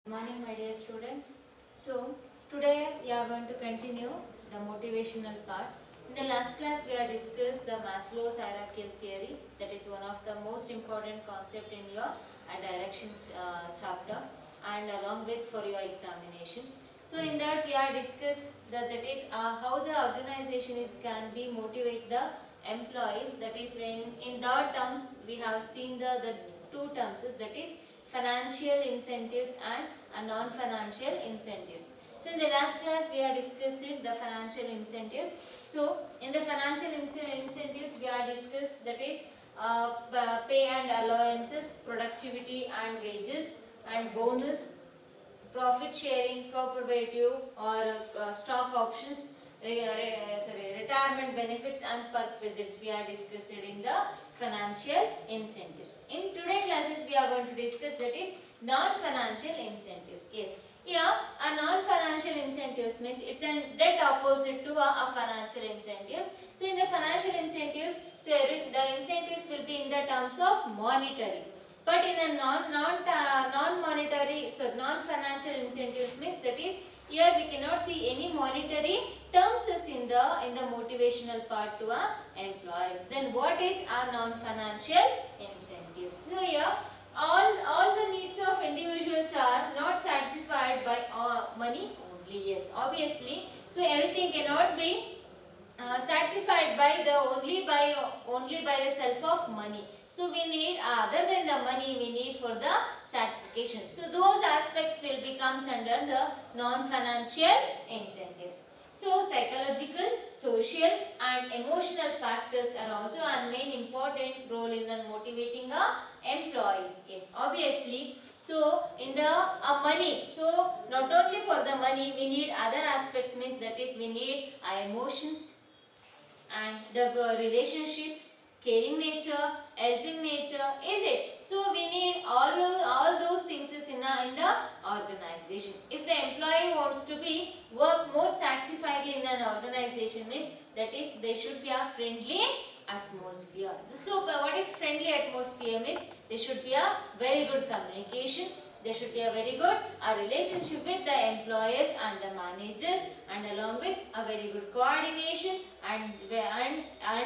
Morning, my dear students. So, today we are going to continue the motivational part. In the last class, we have discussed the Maslow's hierarchical theory. That is one of the most important concept in your direction chapter, and along with for your examination. So, in that we have discussed that is how the organization can be motivate the employees. That is when in that terms we have seen the two terms, that is financial incentives and non-financial incentives. So in the last class we have discussed the financial incentives. So in the financial incentives we have discussed that is pay and allowances, productivity and wages, and bonus, profit sharing, cooperative or stock options, retirement benefits and perquisites we are discussed in the financial incentives. In today's classes we are going to discuss that is non-financial incentives. Yes, here a non-financial incentives means it's a dead opposite to a financial incentives. So in the financial incentives, so the incentives will be in the terms of monetary. But in the non-monetary, so non-financial incentives means that is here we cannot see any monetary terms in the motivational part to our employees. Then what is our non-financial incentives? So here all the needs of individuals are not satisfied by money only. Yes, obviously. So everything cannot be satisfied by the only by the self of money. So we need other than the money we need for the satisfaction. So those aspects will becomes under the non-financial incentives. So psychological, social and emotional factors are also a main important role in the motivating employees. Yes, obviously. So in the money, so not only for the money we need other aspects, means that is we need emotions and the relationships, caring nature, helping nature, is it? So we need all those things in the organization. If the employee wants to be work more satisfiedly in an organization, means that is they should be a friendly atmosphere. So what is friendly atmosphere means there should be a very good communication. There should be a very good relationship with the employers and the managers, and along with a very good coordination, and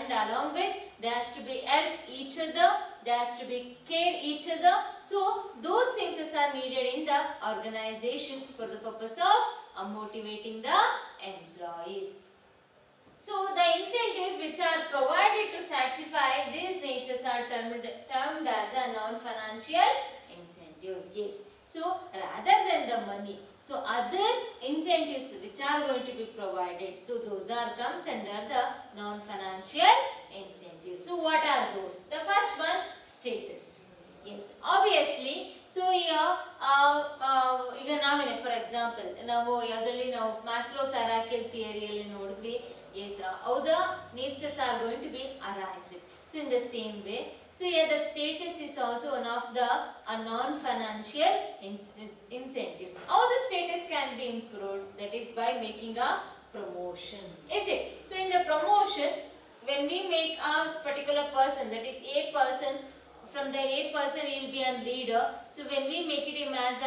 along with there has to be help each other, there has to be care each other. So those things are needed in the organization for the purpose of motivating the employees. So the incentives which are provided to satisfy these natures are termed as a non-financial incentives. Yes. So rather than the money, so other incentives which are going to be provided, so those are comes under the non-financial incentives. So what are those? The first one, status. Yes, obviously. So here, ಈಗ ನಾವೇನೆ for example, ನಾವು ಯಾವುದರಲ್ಲಿ ನಾವು Maslow's hierarchical theory ನೋಡಿದ್ವಿ. Yes, how the needs are going to be arised. So in the same way, so here the status is also one of the non-financial incentives. How the status can be improved? That is by making a promotion. Is it? So in the promotion, when we make a particular person, that is a person, from the A person he will be a leader. So when we make it him as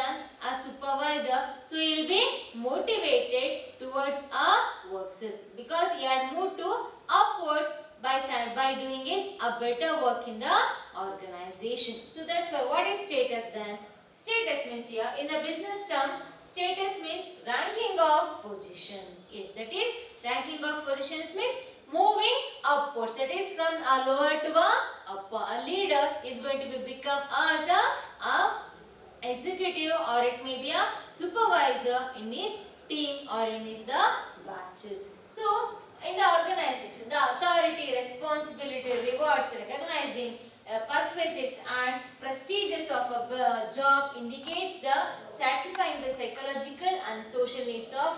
a supervisor, so he will be motivated towards our works, because he had moved to upwards by doing is a better work in the organization. So that's why what is status then? Status means here in the business term, status means ranking of positions. Yes, that is ranking of positions means moving upwards. That is from a lower to a upper. A leader is going to be become as a executive, or it may be a supervisor in his team or in his the batches. So in the organization, the authority, responsibility, rewards, recognizing perquisites and prestiges of a job indicates the satisfying the psychological and social needs of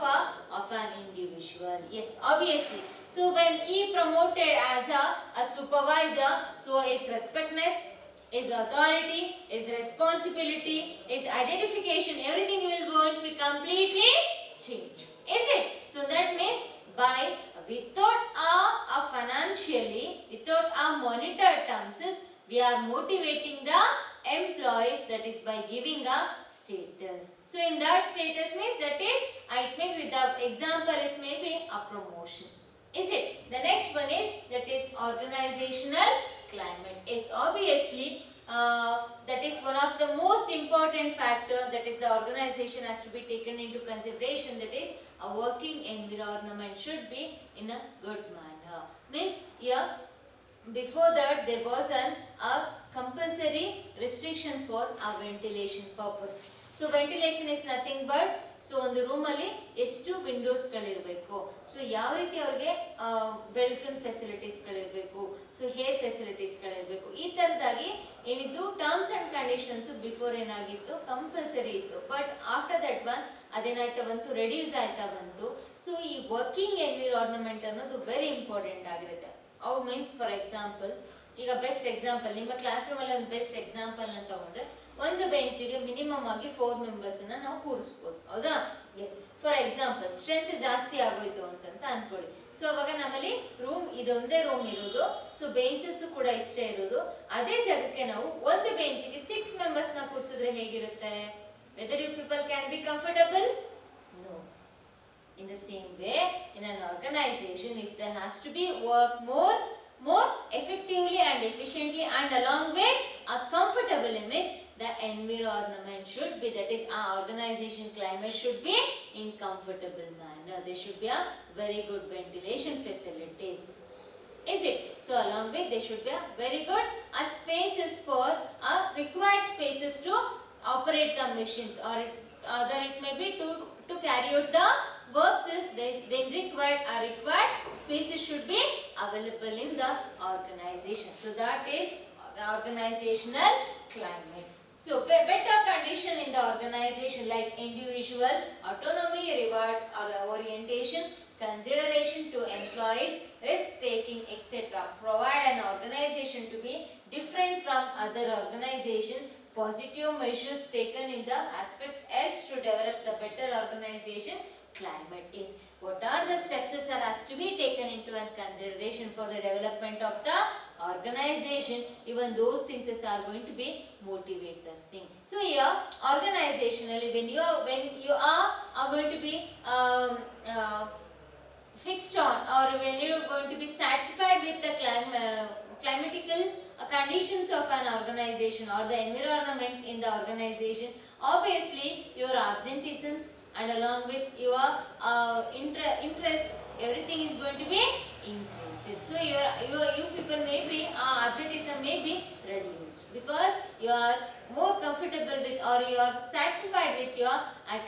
an individual. Yes, obviously. So when he promoted as a supervisor, so his respectness, his authority, his responsibility, his identification, everything will going to be completely changed. Is it? So that means by without financially, without monetary terms, we are motivating the employees, that is by giving a status. So in that status means that is, it may be, the example is maybe a promotion. Is it? The next one is, that is organizational climate. Is obviously that is one of the most important factor, that is the organization has to be taken into consideration, that is a working environment should be in a good manner. Means here before that there was a compulsory restriction for a ventilation purpose. So ventilation is nothing but, so ಒಂದು ರೂಮಲ್ಲಿ ಎಷ್ಟು ವಿಂಡೋಸ್ಗಳಿರಬೇಕು, so ಯಾವ ರೀತಿ ಅವ್ರಿಗೆ welcome ಫೆಸಿಲಿಟೀಸ್ಗಳಿರಬೇಕು, so hair ಫೆಸಿಲಿಟೀಸ್ಗಳಿರಬೇಕು, ಈ ಥರದಾಗಿ ಏನಿತ್ತು terms and conditions before ಏನಾಗಿತ್ತು compulsory ಇತ್ತು. ಬಟ್ ಆಫ್ಟರ್ ದಟ್ ಒನ್ ಅದೇನಾಯ್ತಾ ಬಂತು, ರೆಡ್ಯೂಸ್ ಆಯ್ತಾ ಬಂತು. ಸೊ ಈ ವರ್ಕಿಂಗ್ ಎನ್ವಿರಾನ್ಮೆಂಟ್ ಅನ್ನೋದು ವೆರಿ ಇಂಪಾರ್ಟೆಂಟ್ ಆಗಿರುತ್ತೆ. ಅವು ಮೀನ್ಸ್ ಫಾರ್ ಎಕ್ಸಾಂಪಲ್, ಈಗ ಬೆಸ್ಟ್ ಎಕ್ಸಾಂಪಲ್ ನಿಮ್ಮ ಕ್ಲಾಸ್ ರೂಮಲ್ಲಿ ಒಂದು ಬೆಸ್ಟ್ ಎಕ್ಸಾಂಪಲ್ನ ತಗೊಂಡ್ರೆ, ಒಂದು ಬೆಂಚಿಗೆ ಮಿನಿಮಮ್ ಆಗಿ 4 ಮೆಂಬರ್ಸನ್ನ ನಾವು ಕೂರಿಸ್ಬೋದು, ಹೌದಾ? ಎಸ್. ಫಾರ್ ಎಕ್ಸಾಂಪಲ್ ಸ್ಟ್ರೆಂತ್ ಜಾಸ್ತಿ ಆಗೋಯ್ತು ಅಂತ ಅನ್ಕೊಳ್ಳಿ. ಸೊ ಅವಾಗ ನಮ್ಮಲ್ಲಿ ರೂಮ್ ಇದೊಂದೇ ರೂಮ್ ಇರೋದು, ಸೊ ಬೆಂಚಸ್ ಕೂಡ ಇಷ್ಟೇ ಇರೋದು. ಅದೇ ಜಾಗಕ್ಕೆ ನಾವು ಒಂದು ಬೆಂಚಿಗೆ 6 ಮೆಂಬರ್ಸ್ನ ಕೂರಿಸಿದ್ರೆ ಹೇಗಿರುತ್ತೆ? Whether you people can be comfortable? No. In the same way, in an organization, if there has to be work more effectively and efficiently and along with a comfortable image, the environment should be, that is our organization climate should be in comfortable manner. There should be a very good ventilation facilities. Is it? So along with there should be a very good spaces for required spaces to operate the machines, or either it may be to carry out the works is then required spaces should be available in the organization. So that is organizational climate. So better condition in the organization like individual autonomy, reward or orientation, consideration to employees, risk taking, etc. provide an organization to be different from other organization. Positive measures taken in the aspect helps to develop the better organization climate. Is what are the steps that has to be taken into consideration for the development of the organization? Even those things are going to be motivate this thing. So here organizationally, when you are going to be fixed on, or when you are going to be satisfied with the climatical conditions of an organization or the environment in the organization, obviously your absenteeisms and along with your interest, everything is going to be increased. So you people may be absenteeism may be reduced because you are more comfortable with, or you are satisfied with your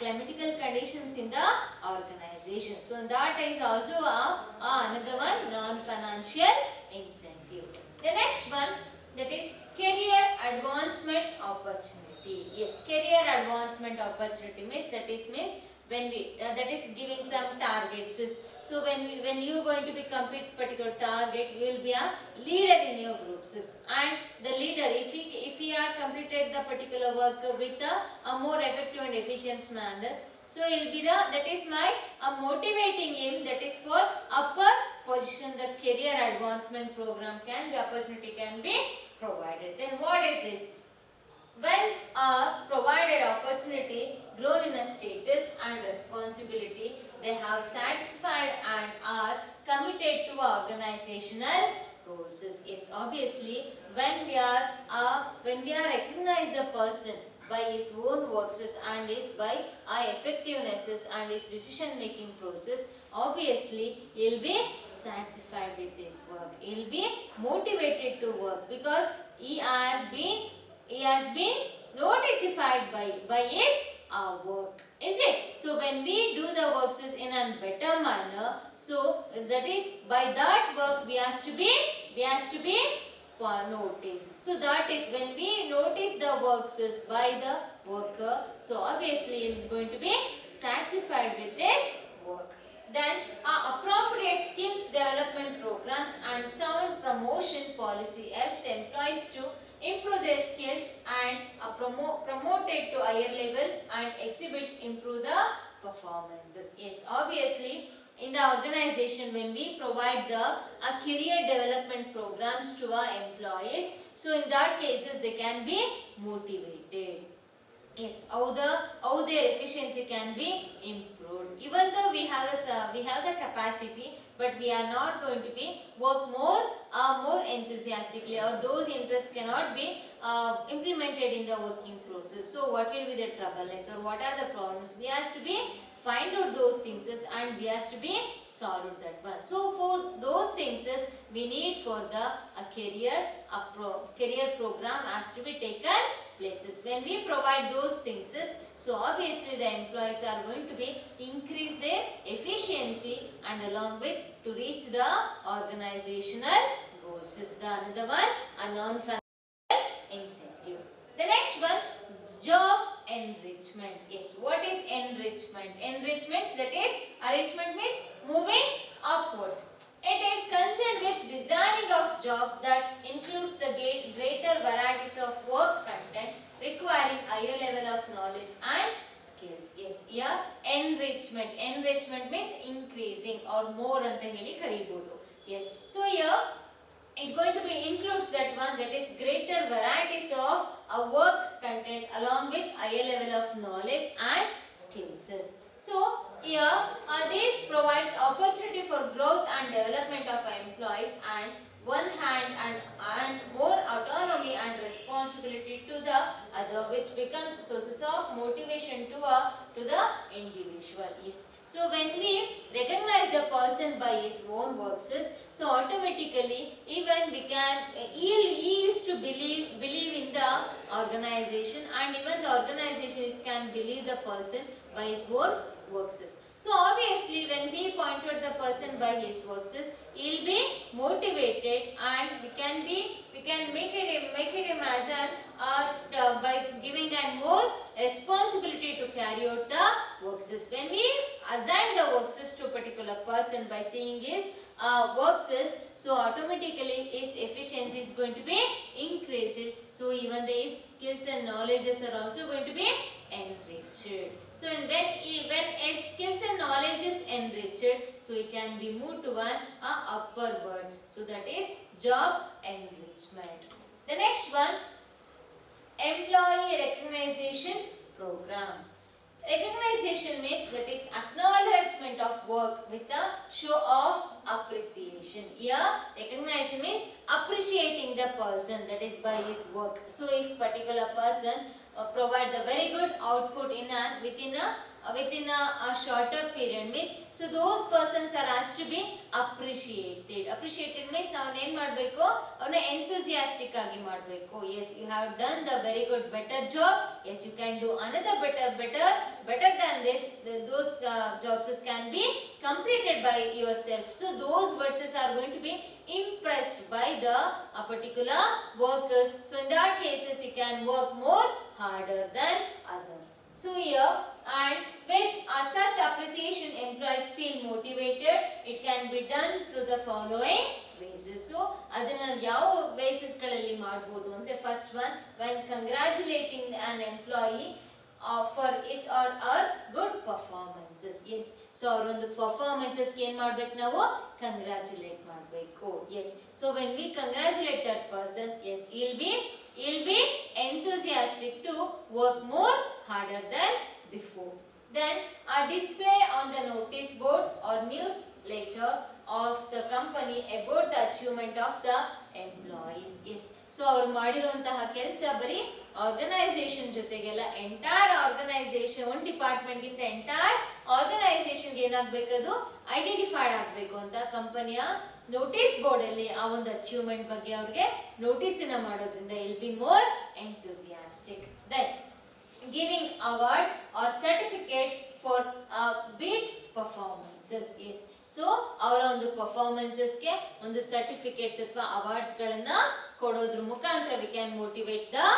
climatical conditions in the organization. So that is also another one non-financial incentive. The next one, that is career advancement opportunity. Yes, career advancement opportunity means when we that is giving some targets. So when you are going to be complete particular target, you will be a leader in your groups, and the leader, if he are completed the particular work with a more effective and efficient manner, so he will be that is my motivating him, that is for upper position, the career advancement program can be, opportunity can be provided. Then what is this? When provided opportunity grown in a status and responsibility, they have satisfied and are committed to organizational goals. Yes, obviously when we are recognize the person by his own works and is by effectiveness and his decision making process, obviously he will be satisfied with his work, he will be motivated to work because he has been notified by his work. Is it? So when we do the works in a better manner, so that is by that work we has to be noticed. So that is when we notice the works by the worker, so obviously he is going to be satisfied with this work. Then appropriate skills development programs and sound promotion policy helps employees to improve their skills and promoted to higher level and improve the performances. Yes, obviously in the organization, when we provide the career development programs to our employees, so in that cases they can be motivated. Yes, how their efficiency can be improved. Even though we have the capacity, but we are not going to be work more enthusiastically, or those interests cannot be implemented in the working process. So what will be the troubles, or what are the problems? We have to be find out those things and we have to be solved that one. So for those things we need for the career program has to be taken places. When we provide those things, so obviously the employees are going to be increase their efficiency and along with to reach the organizational goals. Is the another one, a non-financial incentive. The next one, job enrichment. Yes, what is enrichment? Enrichment, that is, enrichment means moving upwards. It is concerned with designing of job that includes the greater varieties of work content requiring higher level of knowledge and skills. Yes, here enrichment. Enrichment means increasing or more anta heli karibodu. Yes, so here it going to be includes that one, that is greater varieties of work content along with higher level of knowledge and skills. So here this provides opportunity for growth and development of employees and one hand and more autonomy and responsibility to the other, which becomes sources of motivation to the individual. Yes. So when we recognize the person by his own works, so automatically even we can he used to believe in the organization, and even the organization can believe the person by his own works. So obviously when we point out the person by his works, he will be motivated, and we can make it him as an by giving a more responsibility to carry out the works. When we assign the works to a particular person by seeing his works, so automatically his efficiency is going to be increased. So even his skills and knowledges are also going to be enriched. So when his skills and knowledge is enriched, so he can be moved to an upwards. So that is job enrichment. The next one, employee recognition program. Recognition means that is acknowledgement of work with a show of appreciation. Here recognition means appreciating the person, that is by his work. So if particular person provide the very good output within a shorter period, means so those persons are asked to be appreciated. Appreciated means ನಾವು ಏನು ಮಾಡಬೇಕು, ಅವನ enthusiastic ಆಗಿ ಮಾಡಬೇಕು. Yes, you have done the very good, better job. Yes, you can do another better than this. Those jobs can be completed by yourself. So those words are going to be impressed by the particular workers. So in that cases, you can work more harder than others. So here, and with such appreciation, employees feel motivated. It can be done through the following ways. So adana yav ways galali ಮಾಡಬಹುದು ಅಂದ್ರೆ first one, when congratulating an employee for his or her good performances. Yes, so ಅವರ ಒಂದು performances ಏನು ಮಾಡಬೇಕು, ನಾವು congratulate ಮಾಡಬೇಕು. Yes, so when we congratulate that person, yes, he'll be enthusiastic to work more harder than before. Then a display on the notice board or newsletter of the company about the achievement of the employees. Yes, so ಅವರು ಮಾಡಿರುವಂತಹ ಕೆಲಸ ಬರೀ organisation ಜೊತೆಗೆಲ್ಲ entire organisation, ಒಂದು department ಗಿಂತ entire organisation ಏನಾಗಬೇಕು, ಅದು identified ಆಗಬೇಕು ಅಂತ ಕಂಪನಿಯ ನೋಟಿಸ್ ಬೋರ್ಡ್ ಅಲ್ಲಿ ಆ ಒಂದು ಅಚೀವ್ಮೆಂಟ್ ಬಗ್ಗೆ ಅವ್ರಿಗೆ ನೋಟಿಸಿನ ಮಾಡೋದ್ರಿಂದ will be more enthusiastic. Then giving award or certificate for beat performances. Yes, so ಅವರ ಒಂದು performances ಗೆ ಒಂದು ಸರ್ಟಿಫಿಕೇಟ್ಸ್ ಅಥವಾ ಅವಾರ್ಡ್ಸ್ ಗಳನ್ನ ಕೊಡೋದ್ರ ಮುಖಾಂತರ we can motivate the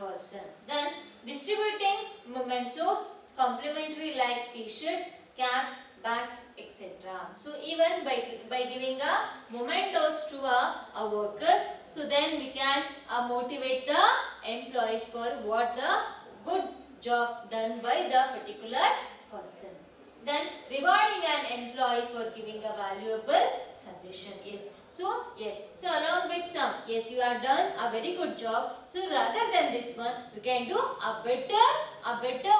person. Then distributing mementos, complimentary like t-shirts, caps, bags, etc. So even by giving a mementos to our workers, so then we can motivate the employees for what the good job done by the particular person. Then rewarding an employee for giving a valuable suggestion. Yes. So yes. So along with some, yes, you have done a very good job. So rather than this one, you can do a better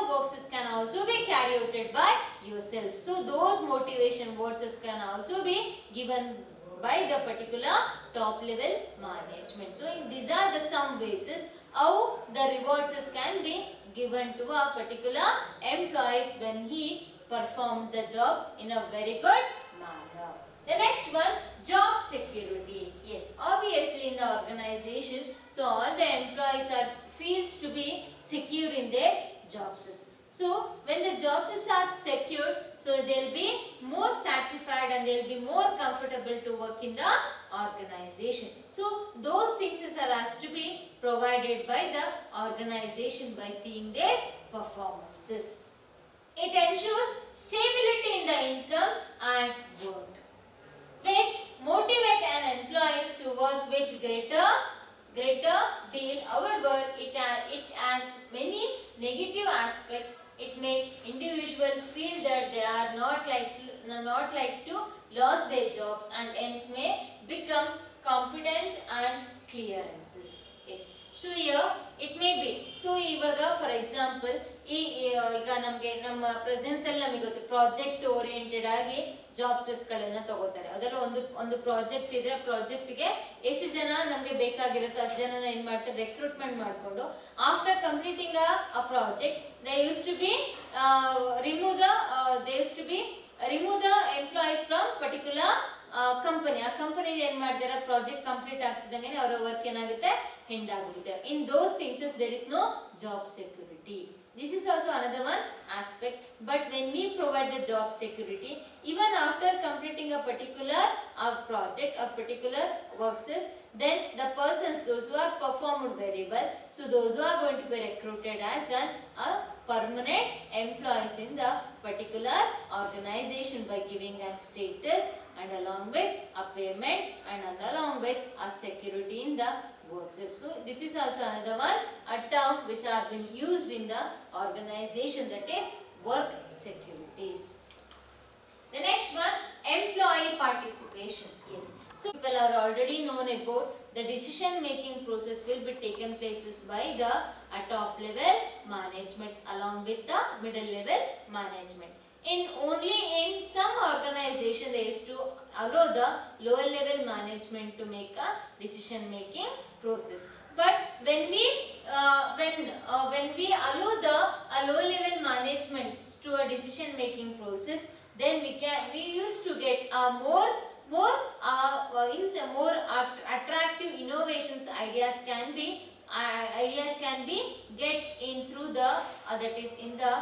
works can also be carried out by yourself. So those motivation words can also be given by the particular top level management. So these are the some ways how the rewards can be given to a particular employees when he performed the job in a very good manner. The next one, job security. Yes, obviously in the organization, so all the employees are feels to be secure in their jobs. So when the jobs are secured, so they will be more satisfied and they will be more comfortable to work in the organization. So those things are has to be provided by the organization by seeing their performances. It ensures stability in the income and work, which motivate an employee to work with greater deal. However, it has many negative aspects. It may individual feel that they are not like to lose their jobs and hence may become competence and clearances. Yes. So here it may be. So ivaga for example ಈಗ ನಮಗೆ ನಮ್ಮ presence ಅಲ್ಲಿ ನಮಗೆ ಗೊತ್ತು project oriented ಆಗಿ ಜಾಬ್ಸಸ್ ಗಳನ್ನ ತಗೋತಾರೆ. ಅದರ ಒಂದು ಪ್ರಾಜೆಕ್ಟ್ ಇದ್ರೆ ಪ್ರಾಜೆಕ್ಟ್ಗೆ ಎಷ್ಟು ಜನ ನಮಗೆ ಬೇಕಾಗಿರುತ್ತೋ ಅಷ್ಟು ಜನ ಏನ್ ಮಾಡ್ತಾರೆ ರಿಕ್ರೂಟ್ಮೆಂಟ್ ಮಾಡಿಕೊಂಡು after completing a project they use to be remove the employees from particular company. ಆ ಕಂಪನಿ ಏನ್ ಮಾಡ್ತಾರೆ ಪ್ರಾಜೆಕ್ಟ್ ಕಂಪ್ಲೀಟ್ ಆಗ್ತಿದ್ದಂಗೆ ಅವರ ವರ್ಕ್ ಏನಾಗುತ್ತೆ ಎಂಡ್ ಆಗುತ್ತೆ. In those things there is no job security. This is also another one aspect. But when we provide the job security, even after completing a particular project or particular works, then the persons, those who are performed very well, so those who are going to be recruited as a permanent employees in the particular organization by giving a status and along with a payment and along with a security in the works. So this is also another one, a term which are been used in the organization, that is work securities. The next one, employee participation. Yes. So people are already known about the decision making process will be taken places by the top level management along with the middle level management. Only in some organization they used to allow the lower level management to make a decision making process. But when we allow the lower level management to a decision making process, then we used to get more attractive innovations. Ideas can be get in through the that is in the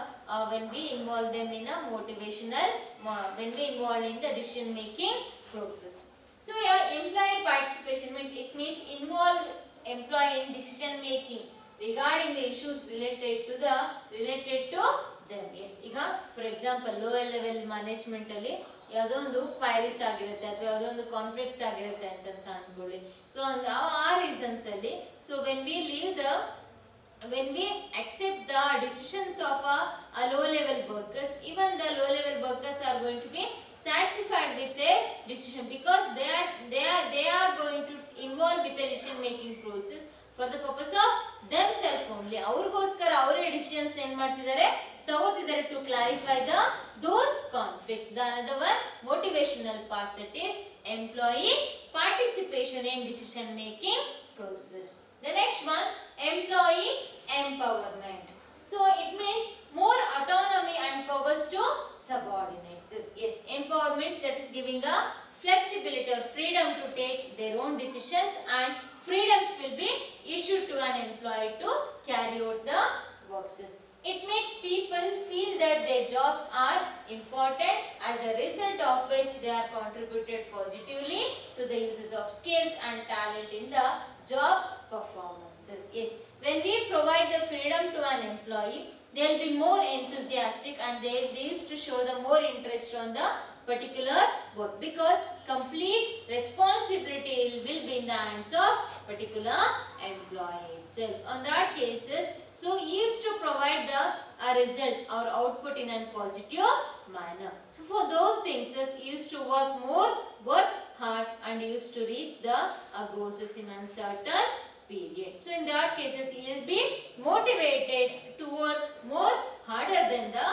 when we involve them in a motivational when we involve in the decision making process. So here employee participation means involve employee in decision making regarding the issues related to them. Yes, ಈಗ for example lower level management ಅಲ್ಲಿ ಯಾವುದೋ ಒಂದು ಪೈರಿಸ್ ಆಗಿರುತ್ತೆ ಅಥವಾ ಯಾವುದೋ ಒಂದು conflicts ಆಗಿರುತ್ತೆ ಅಂತ ಅನ್ಕೊಳ್ಳಿ. ಸೊ ಆ ರೀಸನ್ಸ್ ಅಲ್ಲಿ so when we accept the decisions of a low level workers, even the low level workers are going to be satisfied with their decision because they are going to involve with the decision making process for the purpose of themselves only. ಅವ್ರಿಗೋಸ್ಕರ ಅವರೇ decisions ಏನ್ ಮಾಡ್ತಿದ್ದಾರೆ ತಗೋತಿದ್ದಾರೆ to clarify those conflicts. The another one, motivational part, that is employee participation in decision making process. The next one, employee empowerment. So it means more autonomy and powers to subordinates. Yes, empowerment, that is giving a flexibility or freedom to take their own decisions, and freedoms will be issued to an employee to carry out the works. It makes people feel that their jobs are important, as a result of which they are contributed positively to the uses of skills and talent in the job performances. Yes, when we provide the freedom to an employee, they will be more enthusiastic and they used to show the more interest on the particular work, because complete responsibility will be in the hands of particular employee itself. On that cases, so he used to provide the result or output in a positive manner. So for those things, he used to work hard, and he used to reach the goals in a certain period. So in that cases, he will be motivated to work more harder than the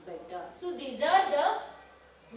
better. So these are the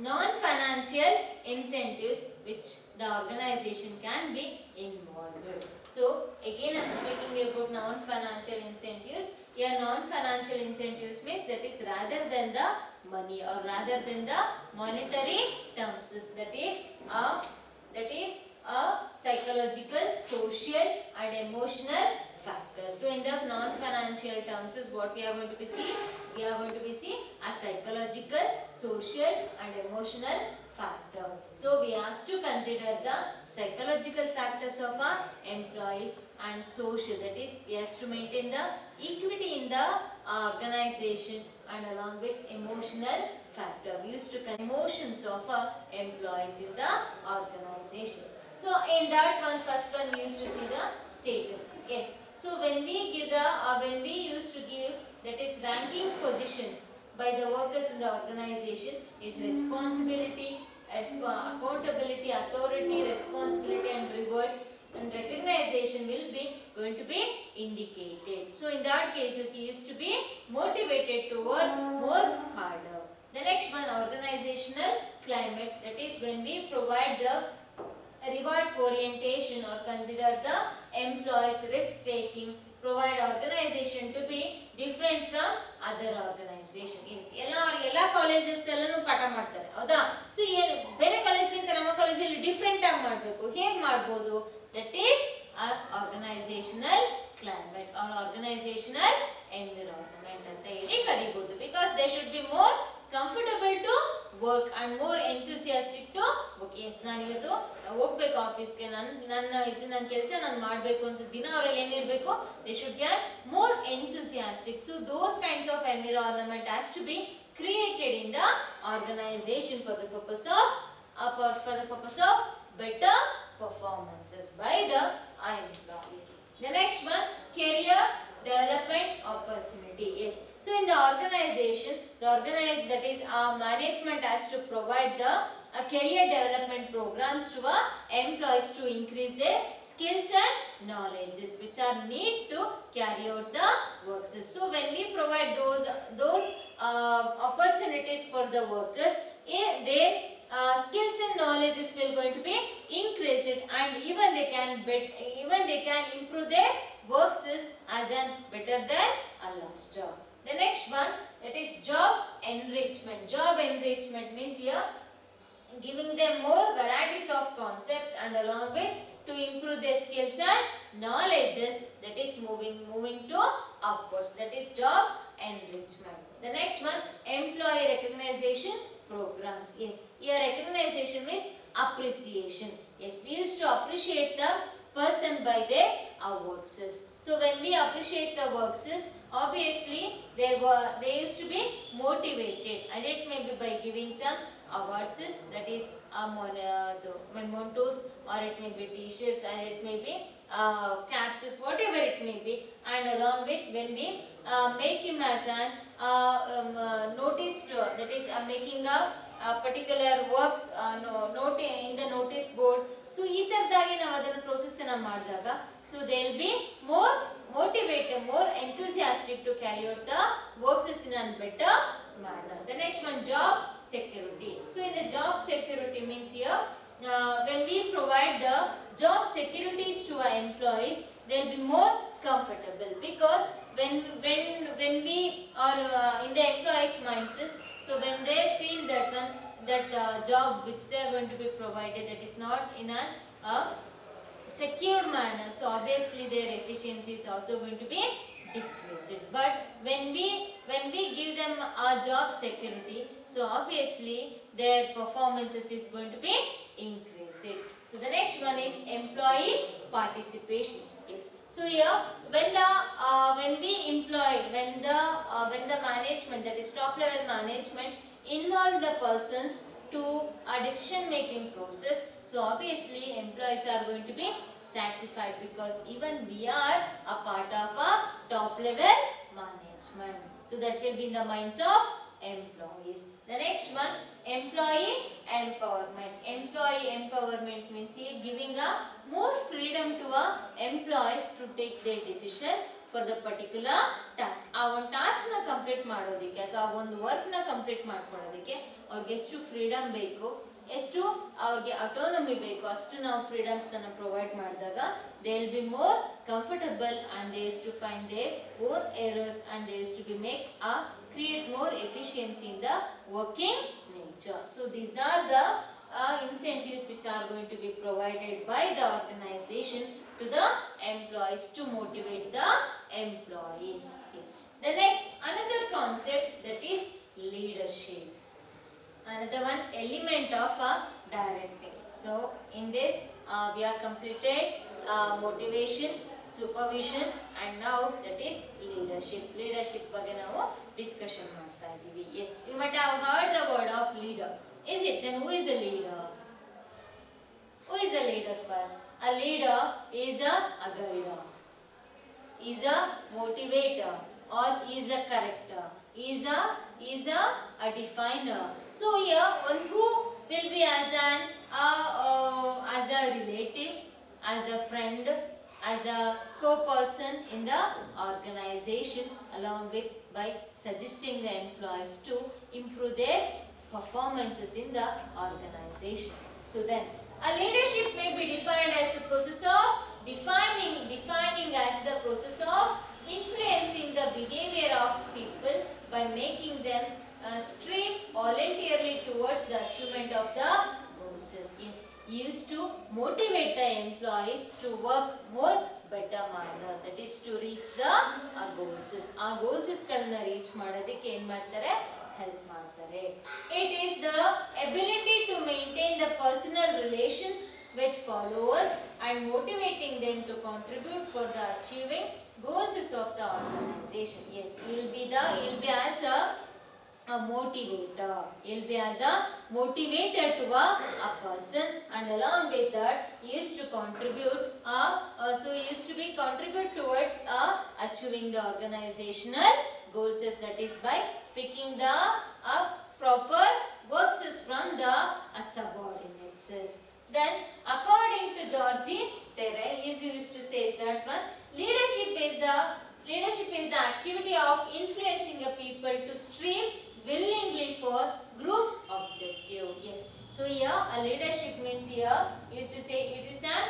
non-financial incentives which the organization can be involved with. So again I am speaking about non-financial incentives. Here non-financial incentives means that is rather than the money or rather than the monetary terms. That is a psychological, social and emotional factors. So in the non-financial terms is what we are going to be see. We are going to be see a psychological, social and emotional factor. So we have to consider the psychological factors of our employees and social, that is we have to maintain the equity in the organization, and along with emotional factor we used to consider emotions of our employees in the organization. So in that one, first one we used to see the status. Yes. So when we give the when we used to give, that is ranking positions by the workers in the organization is responsibility, accountability, authority, responsibility and rewards and recognition will be going to be indicated. So in that cases he used to be motivated to work more harder. The next one, organizational climate, that is when we provide the rewards orientation or consider the employees risk taking, provide organization to be different from other organization. Yes, ಎಲ್ಲ colleges ಎಲ್ಲಾನು ಪಾಠ ಮಾಡ್ತಾರೆ ಹೌದಾ. So ಬೇರೆ ಕಾಲೇಜ್ಗಿಂತ ನಮ್ಮ ಕಾಲೇಜಲ್ಲಿ different ಆಗಿ ಮಾಡಬೇಕು. ಹೇಗೆ ಮಾಡ್ಬೋದು? That is organisational climate or organisational environment ಅಂತ ಹೇಳಿ ಕರಿಬಹುದು. Because they should be more comfortable to work and more enthusiastic to work. Yes, ನಾನು ಇವತ್ತು ಹೋಗ್ಬೇಕು ಆಫೀಸ್ಗೆ, ನನ್ನ ಕೆಲಸ ನಾನು ಮಾಡಬೇಕು ಅಂತ ದಿನ ಅವರಲ್ಲಿ ಏನಿರಬೇಕು, they should be more enthusiastic. So those kinds of environment has to be created in the organization for the purpose of better performances by the employees. The next one, career development opportunity. Yes, so in the organization, that is management has to provide the career development programs to employees to increase their skills and knowledges which are need to carry out the works. So when we provide those opportunities for the workers, their skills and knowledges will going to be increased, and even they can improve their works as an better than a last job. The next one, that is job enrichment. Job enrichment means here giving them more varieties of concepts and along with to improve their skills and knowledges, that is moving to upwards. That is job enrichment. The next one, employee recognition programs. Yes, here recognition means appreciation. Yes, we used to appreciate the person by their works. So when we appreciate the works, obviously they used to be motivated, and it may be by giving some awards, that is the mementos, or it may be t-shirts, or it may be caps, whatever it may be. And along with when we make him as an noticed, that is making a particular works note in the notice board. So ಈ ತರದಾಗಿ ನಾವು ಅದನ್ನ process ಅನ್ನು ಮಾಡಿದಾಗ, so they will be more motivated, more enthusiastic to carry out the works in a better manner. The next one, job security. So in the job security means here when we provide the job securities to our employees, they will be more comfortable, because when we are in the employees' minds, so when they feel that job which they are going to be provided, that is not in a secured manner, so obviously their efficiency is also going to be decreased. But when we give them a job security, so obviously their performances is going to be increased. So the next one is employee participation. Yes, so here when the management, that is top level management, involve the persons to a decision making process. So obviously employees are going to be satisfied because even we are a part of a top level management. So that will be in the minds of employees. The next one, employee empowerment. Employee empowerment means here giving a more freedom to a employees to take their decision for the particular task. ಆ ಒಂದು task ನ complete ಮಾಡೋದಕ್ಕೆ ಅಥವಾ ಆ ಒಂದು work ನ complete ಮಾಡ್ಕೊಳ್ಳೋದಕ್ಕೆ ಅವ್ರಿಗೆ ಎಷ್ಟು ಫ್ರೀಡಮ್ ಬೇಕು, ಎಷ್ಟು ಅವ್ರಿಗೆ ಅಟೋನಮಿ ಬೇಕು, ಅಷ್ಟು ನಾವು ಫ್ರೀಡಮ್ಸ್ ಅನ್ನು ಪ್ರೊವೈಡ್ ಮಾಡಿದಾಗ they will be more comfortable and they use to find their own errors and they use to be make a create more efficiency in the working nature. So these are the incentives which are going to be provided by the organization to the employees to motivate the employees. Yes. The next another concept, that is leadership. Another one element of directing. So in this we have completed motivation, supervision and now that is leadership. Leadership ಬಗ್ಗೆ ನಾವು discussion ಮಾಡ್ತಾ ಇದ್ದೀವಿ. Yes, you might have heard the word of leader. Is it? Then who is a leader? Who is a leader first? A leader is a guider, is a motivator, or is a corrector, is a definer. So here one who will be as a relative, as a friend, as a co-person in the organization, along with by suggesting the employees to improve their performances in the organization. So then a leadership may be defined as the process of defining as the process of influencing the behavior of people by making them stream voluntarily towards the achievement of the goals. Yes, used to motivate the employees to work more better manner, that is to reach the goals. ಆ goals ಗಳನ್ನ reach ಮಾಡೋದಕ್ಕೆ ಏನು ಮಾಡ್ತಾರೆ, help ಮಾಡ್ತಾರೆ. It is the ability to maintain the personal relations with followers and motivating them to contribute for the achieving goals of the organization. Yes, he will be as a motivator. He'll be as a motivator to a persons, and along with that he used to contribute so he used to be contribute towards achieving the organizational goals, that is by picking the proper works from the subordinates. Then according to Georgie Terry, he used to say that one, leadership is the activity of influencing a people to stream willingly for group objective. Yes, so here a leadership means here used to say it is an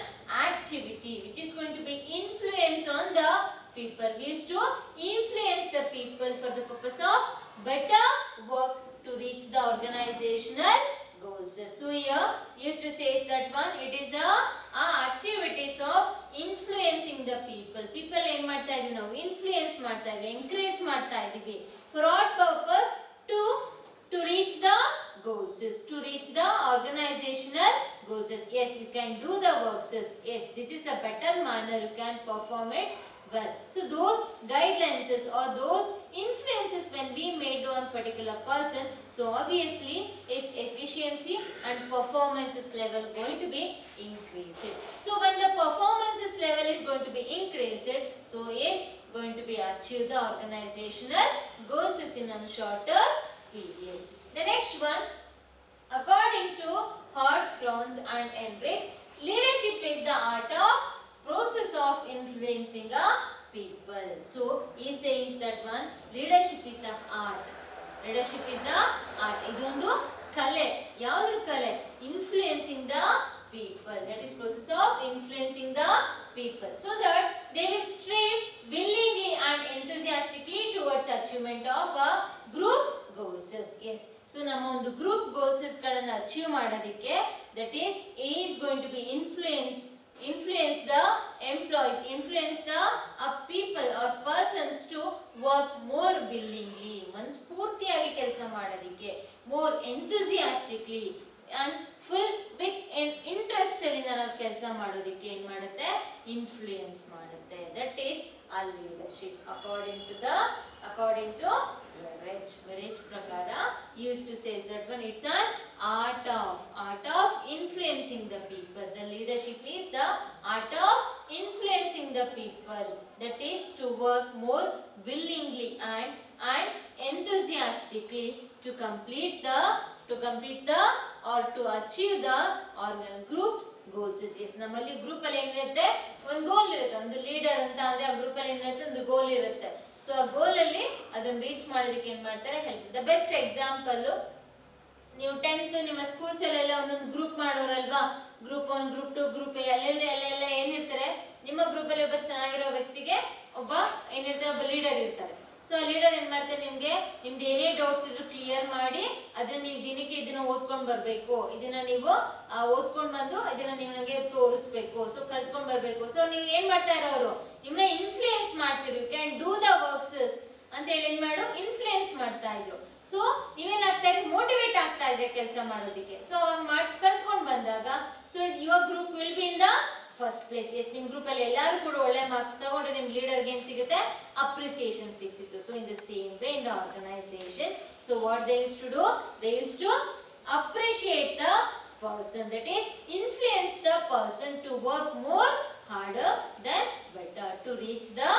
activity which is going to be influence on the people. We used to influence the people for the purpose of better work to reach the organizational goals. So here used to say that one, it is a activities of influencing the people. People ಏನು ಮಾಡ್ತಾ ಇದೀವಿ ನಾವು, influence ಮಾಡ್ತಾ ಇದೀವಿ, encourage ಮಾಡ್ತಾ ಇದೀವಿ. For what purpose? To reach the goals, to reach the organizational goals. Yes, you can do the works. Yes, this is the better manner you can perform it well. So those guidelines or those influences when we made on particular person, so obviously his efficiency and performances level going to be increased. So when the performances level is going to be increased, so yes, going to be achieve the organizational goals in a shorter period. The next one, according to Hart, Clowns and Enrich, leadership is the art of process of influencing a people. So he says that one, leadership is an art. Leadership is a art. ಇದೊಂದು ಕಲೆ. ಯಾವುದು ಕಲೆ? Influencing the people. That is process of influencing the people, so that they will stream willingly and enthusiastically towards achievement of a group goals. Yes, so ನಮ್ಮ ಒಂದು group goals ಗಳನ್ನು achieve ಮಾಡೋದಕ್ಕೆ, that is he is going to be influence the employees, influence the people or persons to work more willingly, ಮನಸ್ಫೂರ್ತಿಯಾಗಿ ಕೆಲಸ ಮಾಡೋದಕ್ಕೆ, more enthusiastically and full with interest ಅಲ್ಲಿ ನಾವು ಕೆಲಸ ಮಾಡೋದಕ್ಕೆ ಏನು ಮಾಡುತ್ತೆ, ಇನ್ಫ್ಲೂಯೆನ್ಸ್ ಮಾಡುತ್ತೆ. That is a leadership according to Verich ಪ್ರಕಾರ used to say that one, it's an art of influencing the people. The leadership is the art of influencing the people, that is to work more willingly and enthusiastically to complete the or to achieve the group's goals. Yes, ನಮ್ಮಲ್ಲಿ group ಅಲ್ಲಿ ಏನಿರುತ್ತೆ, ಒಂದು ಗೋಲ್ ಇರುತ್ತೆ. ಒಂದು leader ಅಂತ ಅಂದ್ರೆ ಆ group ಅಲ್ಲಿ ಏನಿರುತ್ತೆ, ಒಂದು ಗೋಲ್ ಇರುತ್ತೆ. ಸೊ ಆ ಗೋಲ್ ಅಲ್ಲಿ ಅದನ್ನ ರೀಚ್ ಮಾಡೋದಕ್ಕೆ ಏನ್ ಮಾಡ್ತಾರೆ, ಹೆಲ್ಪ್. ದ ಬೆಸ್ಟ್ ಎಕ್ಸಾಂಪಲ್, ನೀವು 10th ನಿಮ್ಮ ಸ್ಕೂಲ್ಸ್ ಅಲ್ಲೆಲ್ಲ ಒಂದೊಂದು ಗ್ರೂಪ್ ಮಾಡೋರಲ್ವಾ, ಗ್ರೂಪ್ 1, ಗ್ರೂಪ್ 2, ಗ್ರೂಪ್ ಅಲ್ಲೆಲ್ಲ ಏನಿರ್ತಾರೆ, ನಿಮ್ಮ ಗ್ರೂಪ್ ಅಲ್ಲಿ ಒಬ್ಬ ಚೆನ್ನಾಗಿರೋ ವ್ಯಕ್ತಿಗೆ ಒಬ್ಬ ಏನಿರ್ತಾರೆ, ಒಬ್ಬ ಲೀಡರ್ ಇರ್ತಾರೆ. ಸೊ ಆ ಲೀಡರ್ ಏನ್ ಮಾಡ್ತಾರೆ, ನಿಮ್ದು ಏನೇ ಡೌಟ್ಸ್ ಇದ್ರು ಕ್ಲಿಯರ್ ಮಾಡಿ ಅದನ್ನ ನೀವು ದಿನಕ್ಕೆ ಇದನ್ನ ಓದ್ಕೊಂಡ್ ಬರ್ಬೇಕು, ಇದನ್ನ ನೀವು ಓದ್ಕೊಂಡ್ ಬಂದು ಇದನ್ನ ನೀವು ನನಗೆ ತೋರಿಸ್ಬೇಕು, ಸೊ ಕಲ್ತ್ಕೊಂಡ್ ಬರ್ಬೇಕು. ಸೊ ನೀವು ಏನ್ ಮಾಡ್ತಾ ಇರೋರು, ನಿಮ್ಮನ್ನ ಇನ್ಫ್ಲೂಯೆನ್ಸ್ ಮಾಡ್ತಿರು, you can do the works ಅಂತ ಹೇಳಿ ಏನ್ ಮಾಡು, ಇನ್ಫ್ಲೂಯೆನ್ಸ್ ಮಾಡ್ತಾ ಇದ್ರು. ಸೊ ನೀವೇನಾಗ್ತಾ ಇದ್ರೆ ಮೋಟಿವೇಟ್ ಆಗ್ತಾ ಇದ್ರೆ ಕೆಲಸ ಮಾಡೋದಕ್ಕೆ. ಸೊ ಅವಾಗ ಕಲ್ತ್ಕೊಂಡ್ ಬಂದಾಗ, so your group will be in the first place. Yes, ನಿಮ್ ಗ್ರೂಪ್ ಅಲ್ಲಿ ಎಲ್ಲರೂ ಕೂಡ ಒಳ್ಳೆ ಮಾರ್ಕ್ಸ್ ತಗೊಂಡ್ರೆ ನಿಮ್ ಲೀಡರ್ಗೆ ಏನ್ ಸಿಗುತ್ತೆ, ಅಪ್ರಿಸಿಯೇಷನ್ ಸಿಕ್ಸಿತ್ತು. So in the same way in the organisation, so what they use to do, they use to appreciate the person, that is influence the person to work more harder than better to reach the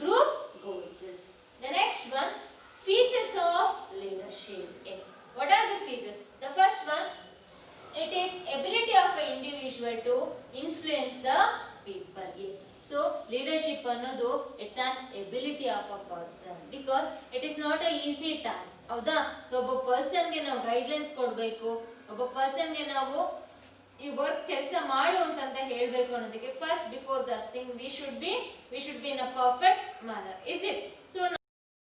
group goals. The next one, features of leadership. Yes, what are the features? The first one, it is ability of an individual to influence the people. Yes, so leadership ಅನ್ನೋದು it's an ability of a person, because it is not a easy task. ಹೌದಾ? So ಒಬ್ಬ ಪರ್ಸನ್ಗೆ ನಾವು guidelines ಕೊಡಬೇಕು, ಒಬ್ಬ ಪರ್ಸನ್ಗೆ ನಾವು ಈ work ಕೆಲಸ ಮಾಡು ಅಂತ ಹೇಳಬೇಕು ಅನ್ನೋದಕ್ಕೆ, first before that thing we should be in a perfect manner. Is it? So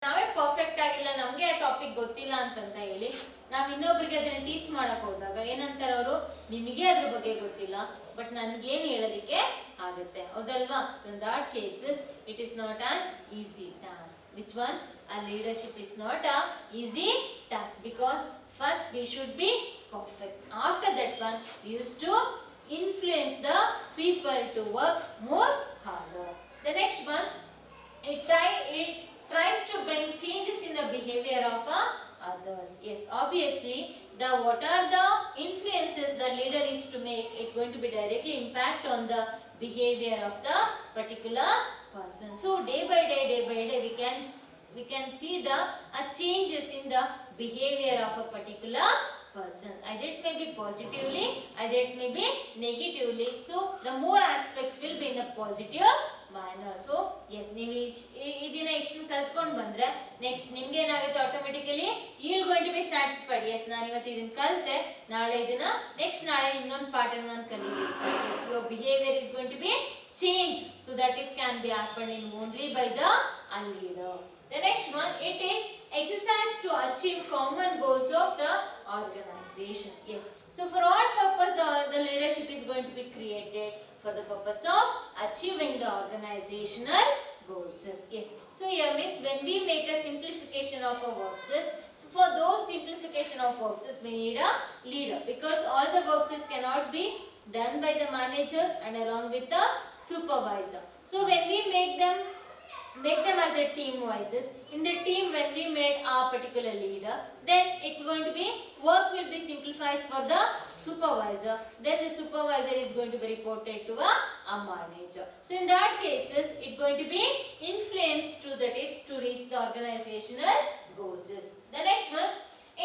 ನಾವೇ ಪರ್ಫೆಕ್ಟ್ ಆಗಿಲ್ಲ, ನಮ್ಗೆ ಆ ಟಾಪಿಕ್ ಗೊತ್ತಿಲ್ಲ ಅಂತ ಹೇಳಿ ನಾವ್ ಇನ್ನೊಬ್ರಿಗೆ ಅದನ್ನ ಟೀಚ್ ಮಾಡಕ್ ಹೋದಾಗ ಏನಂತಾರೆ ಅವರು, ನಿನಗೆ ಅದ್ರ ಬಗ್ಗೆ ಗೊತ್ತಿಲ್ಲ ಬಟ್ ನನ್ಗೇನ್ ಹೇಳೋದಿಕ್ಕೆ ಆಗುತ್ತೆ, ಹೌದಲ್ವಾ? So in that cases it is not an easy task. Which one? ಆ leadership is not a easy task, because first we should be perfect. After that one, we used to influence the people to work more harder. The next one, it tries to bring changes in the behavior of others. Yes, obviously what are the influences the leader is to make, it going to be directly impact on the behavior of the particular person. So day by day we can see the changes in the behavior of a particular person. Either it may be positively, either it may be negatively. So the more aspects will be in the positive manner. So yes, ನೀವು ಇದನ್ನ ಇಷ್ಟು ಕಲ್ತ್ಕೊಂಡು ಬಂದ್ರೆ next ನಿಮ್ಗೆ ಏನಾಗುತ್ತೆ, automatically you will going to be satisfied. Yes, ನಾನು ಇವತ್ತು ಇದನ್ನ ಕಲಿತೆ, ನಾಳೆ ಇದನ್ನ ನಾಳೆ ಇನ್ನೊಂದು ಪಾಠನ ನಾನು ಕಲಿತೀನಿ. Yes, your behavior is going to be changed. So that is can be happening only by the leader. The next one, it is exercise to achieve common goals of the organization. Yes, so for what purpose the leadership is going to be created? For the purpose of achieving the organizational goals. Yes, so here means when we make a simplification of our works, so for those simplification of works we need a leader, because all the works cannot be done by the manager and along with the supervisor. So when we make them as a team wise, in the team when we made a particular leader, then it going to be work will be simplified for the supervisor, then the supervisor is going to be reported to a manager. So in that cases it going to be influence to, that is to reach the organizational goals. The next one,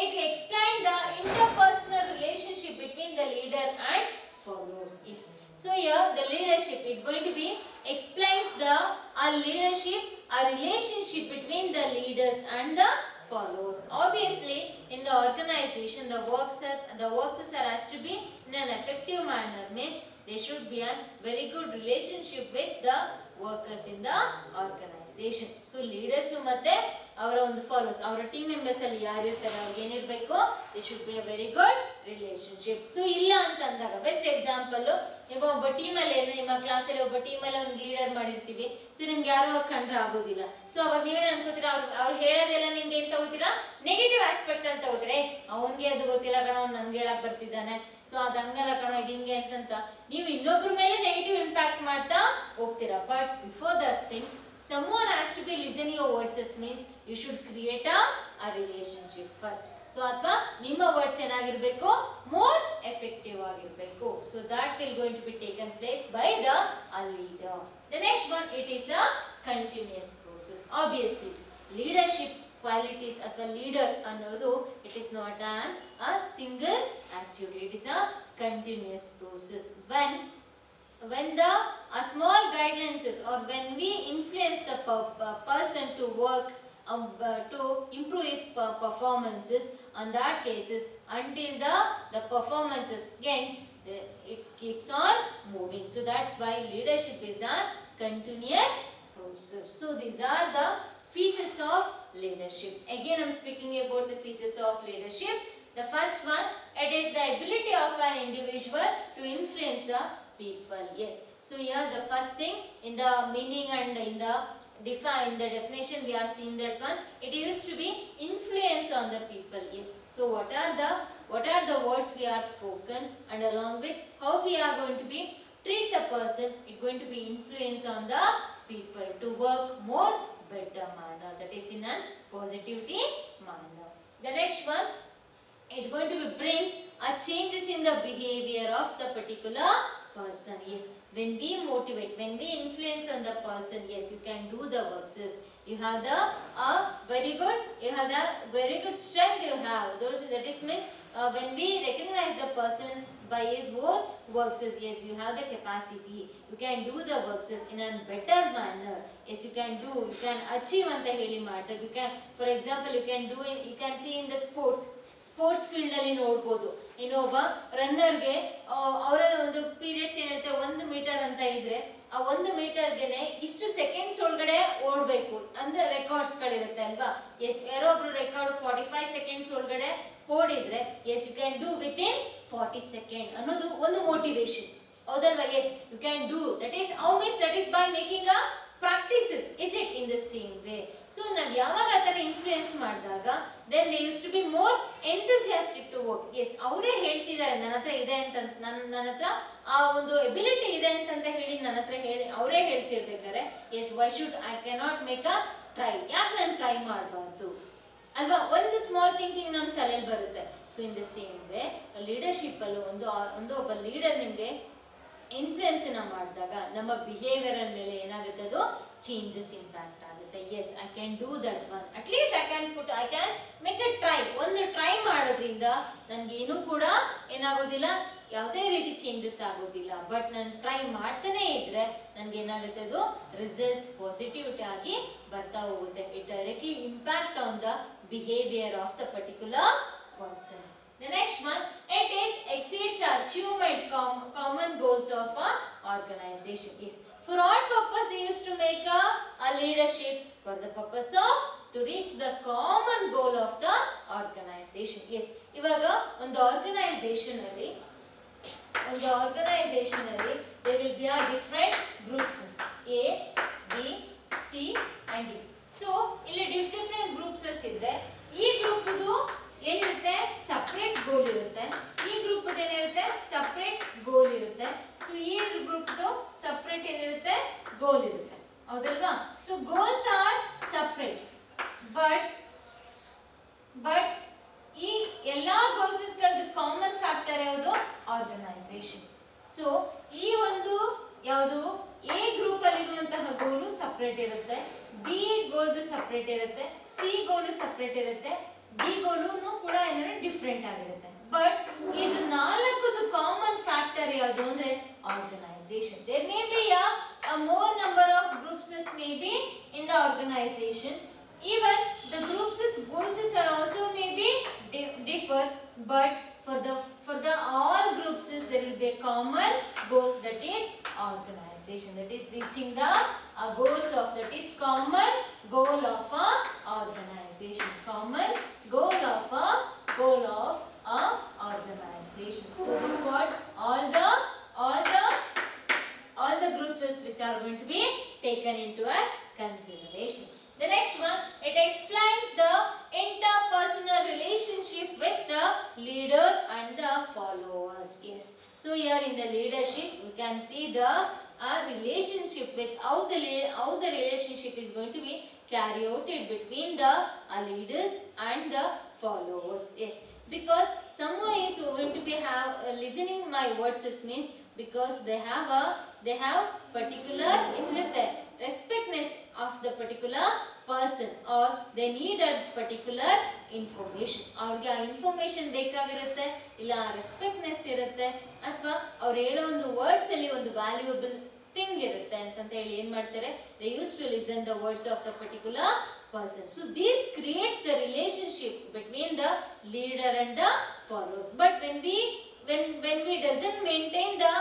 it explain the interpersonal relationship between the leader and follows. Yes, so here the leadership it going to be explains the relationship between the leaders and the follows. Obviously in the organization the works are has to be in an effective manner, means there should be a very good relationship with the workers in the organization. So leaders ಮತ್ತೆ ಅವರ ಒಂದು follows, ಅವರ team members ಅಲ್ಲಿ ಯಾರು ಇರ್ತಾರೆ ಅವ್ರಿಗೆ ಏನಿರಬೇಕು, they should be a very good relationship. So ಇಲ್ಲ ಅಂತ ಅಂದಾಗ ಬೆಸ್ಟ್ ಎಕ್ಸಾಂಪಲ್, ನೀವು ಒಬ್ಬ ಟೀಮಲ್ಲಿ ನಿಮ್ಮ ಕ್ಲಾಸಲ್ಲಿ ಒಬ್ಬ ಟೀಮಲ್ಲಿ ಒಂದು ಲೀಡರ್ ಮಾಡಿರ್ತೀವಿ. ಸೊ ನಿಮ್ಗೆ ಯಾರೋ ಅವ್ರು ಕಂಡ್ರೆ ಆಗೋದಿಲ್ಲ. ಸೊ ಅವಾಗ ನೀವೇನು ಅನ್ಕೋತೀರಾ, ಅವ್ರು ಹೇಳೋದೆಲ್ಲ ನಿಮ್ಗೆ ಏನ್ ತಗೋತೀರಾ, ನೆಗೆಟಿವ್ ಆಸ್ಪೆಕ್ಟ್ ಅಂತ ತಗೋತೀರಾ. ಅವನ್ಗೆ ಅದು ಗೊತ್ತಿಲ್ಲ ಕಣ, ಅವ್ನು ನನ್ಗೆ ಹೇಳಕ್ ಬರ್ತಿದ್ದಾನೆ, ಸೊ ಅದು ಹಂಗಲ್ಲ ಕಣ, ಇದು ಹಿಂಗೆ ಅಂತಂತ ನೀವು ಇನ್ನೊಬ್ರ ಮೇಲೆ ನೆಗೆಟಿವ್ ಇಂಪ್ಯಾಕ್ಟ್ ಮಾಡ್ತಾ ಹೋಗ್ತೀರಾ. But before that thing someone has to be listening your words means you should create a relationship first. So ಅಥವಾ ನಿಮ್ಮ words ಏನಾಗಿರಬೇಕು, more effective ಆಗಿರಬೇಕು. So that will going to be taken place by the leader. The next one, it is a continuous process. Obviously leadership qualities ಅಥವಾ leader ಅನ್ನೋದು it is not a single activity, it is a continuous process. When the small guidelines or when we influence the person to work to improve his performances, on that cases until the performances ends, it keeps on moving. So that's why leadership is a continuous process. So these are the features of leadership. Again I'm speaking about the features of leadership. The first one, it is the ability of an individual to influence the people. Yes, so here the first thing in the meaning and in the definition we are seeing that one, it used to be influence on the people. Yes, so what are the words we are spoken, and along with how we are going to be treat the person, it going to be influence on the people to work more better manner, that is in a positivity manner. The next one, it going to be brings a changes in the behavior of the particular person. Yes, when we motivate, when we influence on the person, yes, you can do the works. Yes, you have the very good strength you have. That is means when we recognize the person by his own works, yes, you have the capacity, you can do the works in a better manner. Yes, you can achieve anta heli maartag. You can, for example, you can see in the sports field ಅಲ್ಲಿ ನೋಡಬಹುದು, ಇನ್ನೊಬ್ಬ ರನ್ನರ್ಗೆ ಅವರ ಒಂದು periods ಏನಿರುತ್ತೆ 1 metre ಅಂತ ಇದ್ರೆ ಆ 1 ಮೀಟರ್ಗೆನೆ ಇಷ್ಟು ಸೆಕೆಂಡ್ಸ್ ಒಳಗಡೆ ಓಡಬೇಕು ಅಂದ್ರೆ ರೆಕಾರ್ಡ್ಸ್ ಗಳಿರುತ್ತೆ ಅಲ್ವಾ. ಎಸ್, ಯಾರೋ ಒಬ್ರು ರೆಕಾರ್ಡ್ 45 ಸೆಕೆಂಡ್ಸ್ ಒಳಗಡೆ ಓಡಿದ್ರೆ yes you can do within 40 second ಅನ್ನೋದು ಒಂದು ಮೋಟಿವೇಶನ್, ಹೌದಲ್ವಾ. Yes you can do, that is how means that is by making a practices. Is it in the same way? So ನಾವು ಯಾವಾಗ ಆ ಥರ influence ಮಾಡಿದಾಗ then they used to be more enthusiastic to work. Yes, ಅವರೇ ಹೇಳ್ತಿದ್ದಾರೆ ನನ್ನ ಹತ್ರ ಇದೆ ಅಂತ, ನನ್ನ ಹತ್ರ ಆ ಒಂದು ಎಬಿಲಿಟಿ ಇದೆ ಅಂತ ಹೇಳಿ ನನ್ನ ಹತ್ರ ಹೇಳಿ ಅವರೇ ಹೇಳ್ತಿರ್ಬೇಕಾದ್ರೆ yes why should I cannot make a try, ಯಾಕೆ ನಾನು ಟ್ರೈ ಮಾಡಬಾರ್ದು ಅಲ್ವಾ, ಒಂದು ಸ್ಮಾಲ್ ಥಿಂಕಿಂಗ್ ನಮ್ಮ ತಲೆಯಲ್ಲಿ ಬರುತ್ತೆ. So in the same way leadership ಅಲ್ಲೂ ಒಬ್ಬ ಲೀಡರ್ ನಿಮಗೆ ಇನ್ಫ್ಲುಯೆನ್ಸ್ ಮಾಡಿದಾಗ ನಮ್ಮ ಬಿಹೇವಿಯರ್ ಮೇಲೆ ಏನಾಗುತ್ತೆ, ಅದು ಚೇಂಜಸ್ ಇಂಪ್ಯಾಕ್ಟ್ ಆಗುತ್ತೆ. Yes I can do that one, at least I can make a try. ಒಂದು ಟ್ರೈ ಮಾಡೋದ್ರಿಂದ ನನಗೇನು ಕೂಡ ಏನಾಗೋದಿಲ್ಲ, ಯಾವುದೇ ರೀತಿ ಚೇಂಜಸ್ ಆಗೋದಿಲ್ಲ. ಬಟ್ ನಾನು ಟ್ರೈ ಮಾಡ್ತಾನೆ ಇದ್ರೆ ನನಗೆ ಏನಾಗುತ್ತೆ, ಅದು ರಿಸಲ್ಟ್ಸ್ ಪಾಸಿಟಿವಿಟಿ ಆಗಿ ಬರ್ತಾ ಹೋಗುತ್ತೆ. It directly impact on the behaviour of the particular person. The next one, it is exceeds the achievement common goals of a organization. Yes, for what purpose they used to make a leadership? For the purpose of to reach the common goal of the organization. Yes, ಇವಾಗ ಒಂದು organisation ಅಲ್ಲಿ there will be a different groups, A, B, C and D. So ಇಲ್ಲಿ different groups ಇದೆ. ಈ group ಏನಿರುತ್ತೆ, separate ಗೋಲ್ ಇರುತ್ತೆ. ಈ group ಏನಿರುತ್ತೆ, ಸಪ್ರೇಟ್ ಗೋಲ್ ಇರುತ್ತೆ. ಸೊ ಈ ಗ್ರೂಪ್ ಸಪ್ರೇಟ್ ಏನಿರುತ್ತೆ, ಗೋಲ್ ಇರುತ್ತೆ, ಹೌದಲ್ವಾ. So goals are separate, but ಈ ಎಲ್ಲಾ ಗೋಲ್ಸ್ ಗಳದ್ದು ಕಾಮನ್ ಫ್ಯಾಕ್ಟರ್ ಯಾವುದು, ಆರ್ಗನೈಸೇಷನ್. ಸೊ ಈ ಒಂದು ಯಾವುದು ಎ ಗ್ರೂಪ್ ಅಲ್ಲಿ ಇರುವಂತಹ ಗೋಲು ಸಪ್ರೇಟ್ ಇರುತ್ತೆ, ಬಿ ಗೋಲ್ ಸಪ್ರೇಟ್ ಇರುತ್ತೆ, ಸಿ ಗೋಲ್ ಸಪ್ರೇಟ್ ಇರುತ್ತೆ, ಡಿ ಗೋಲು ಕೂಡ ಏನಾದ್ರೆ ಡಿಫ್ರೆಂಟ್ ಆಗಿರುತ್ತೆ. ಬಟ್ ಇದು ನಾಲ್ಕದು ಕಾಮನ್ ಫ್ಯಾಕ್ಟರ್ ಯಾವುದು ಅಂದ್ರೆ organisation. There may be a more number of groups may be in the organization. Even the groups goals are also may be differ, but for the all groups there will be a common goal, that is organization, that is reaching the goals of, that is common goal of a organization, common goal of a organization. So this what all the groups which are going to be taken into a consideration. The next one, it explains the interpersonal relationship with the leader and the followers. Yes, So here in the leadership we can see the relationship with how the relationship is going to be carried out between the leaders and the followers. Yes, because someone is going to be listening my words means because they have particular respectness of the particular person or they need a particular information. ಅವ್ರಿಗೆ ಆ information ಬೇಕಾಗಿರುತ್ತೆ, ಇಲ್ಲ ರೆಸ್ಪೆಕ್ಟ್ನೆಸ್ ಇರುತ್ತೆ, ಅಥವಾ ಅವ್ರು ಹೇಳೋ ಒಂದು words ಅಲ್ಲಿ ಒಂದು ವ್ಯಾಲ್ಯೂಯಬಲ್ ಥಿಂಗ್ ಇರುತ್ತೆ ಅಂತ ಹೇಳಿ ಏನ್ ಮಾಡ್ತಾರೆ, they used to listen the words of the particular person. So this creates the relationship between the leader and the followers. But when we doesn't maintain the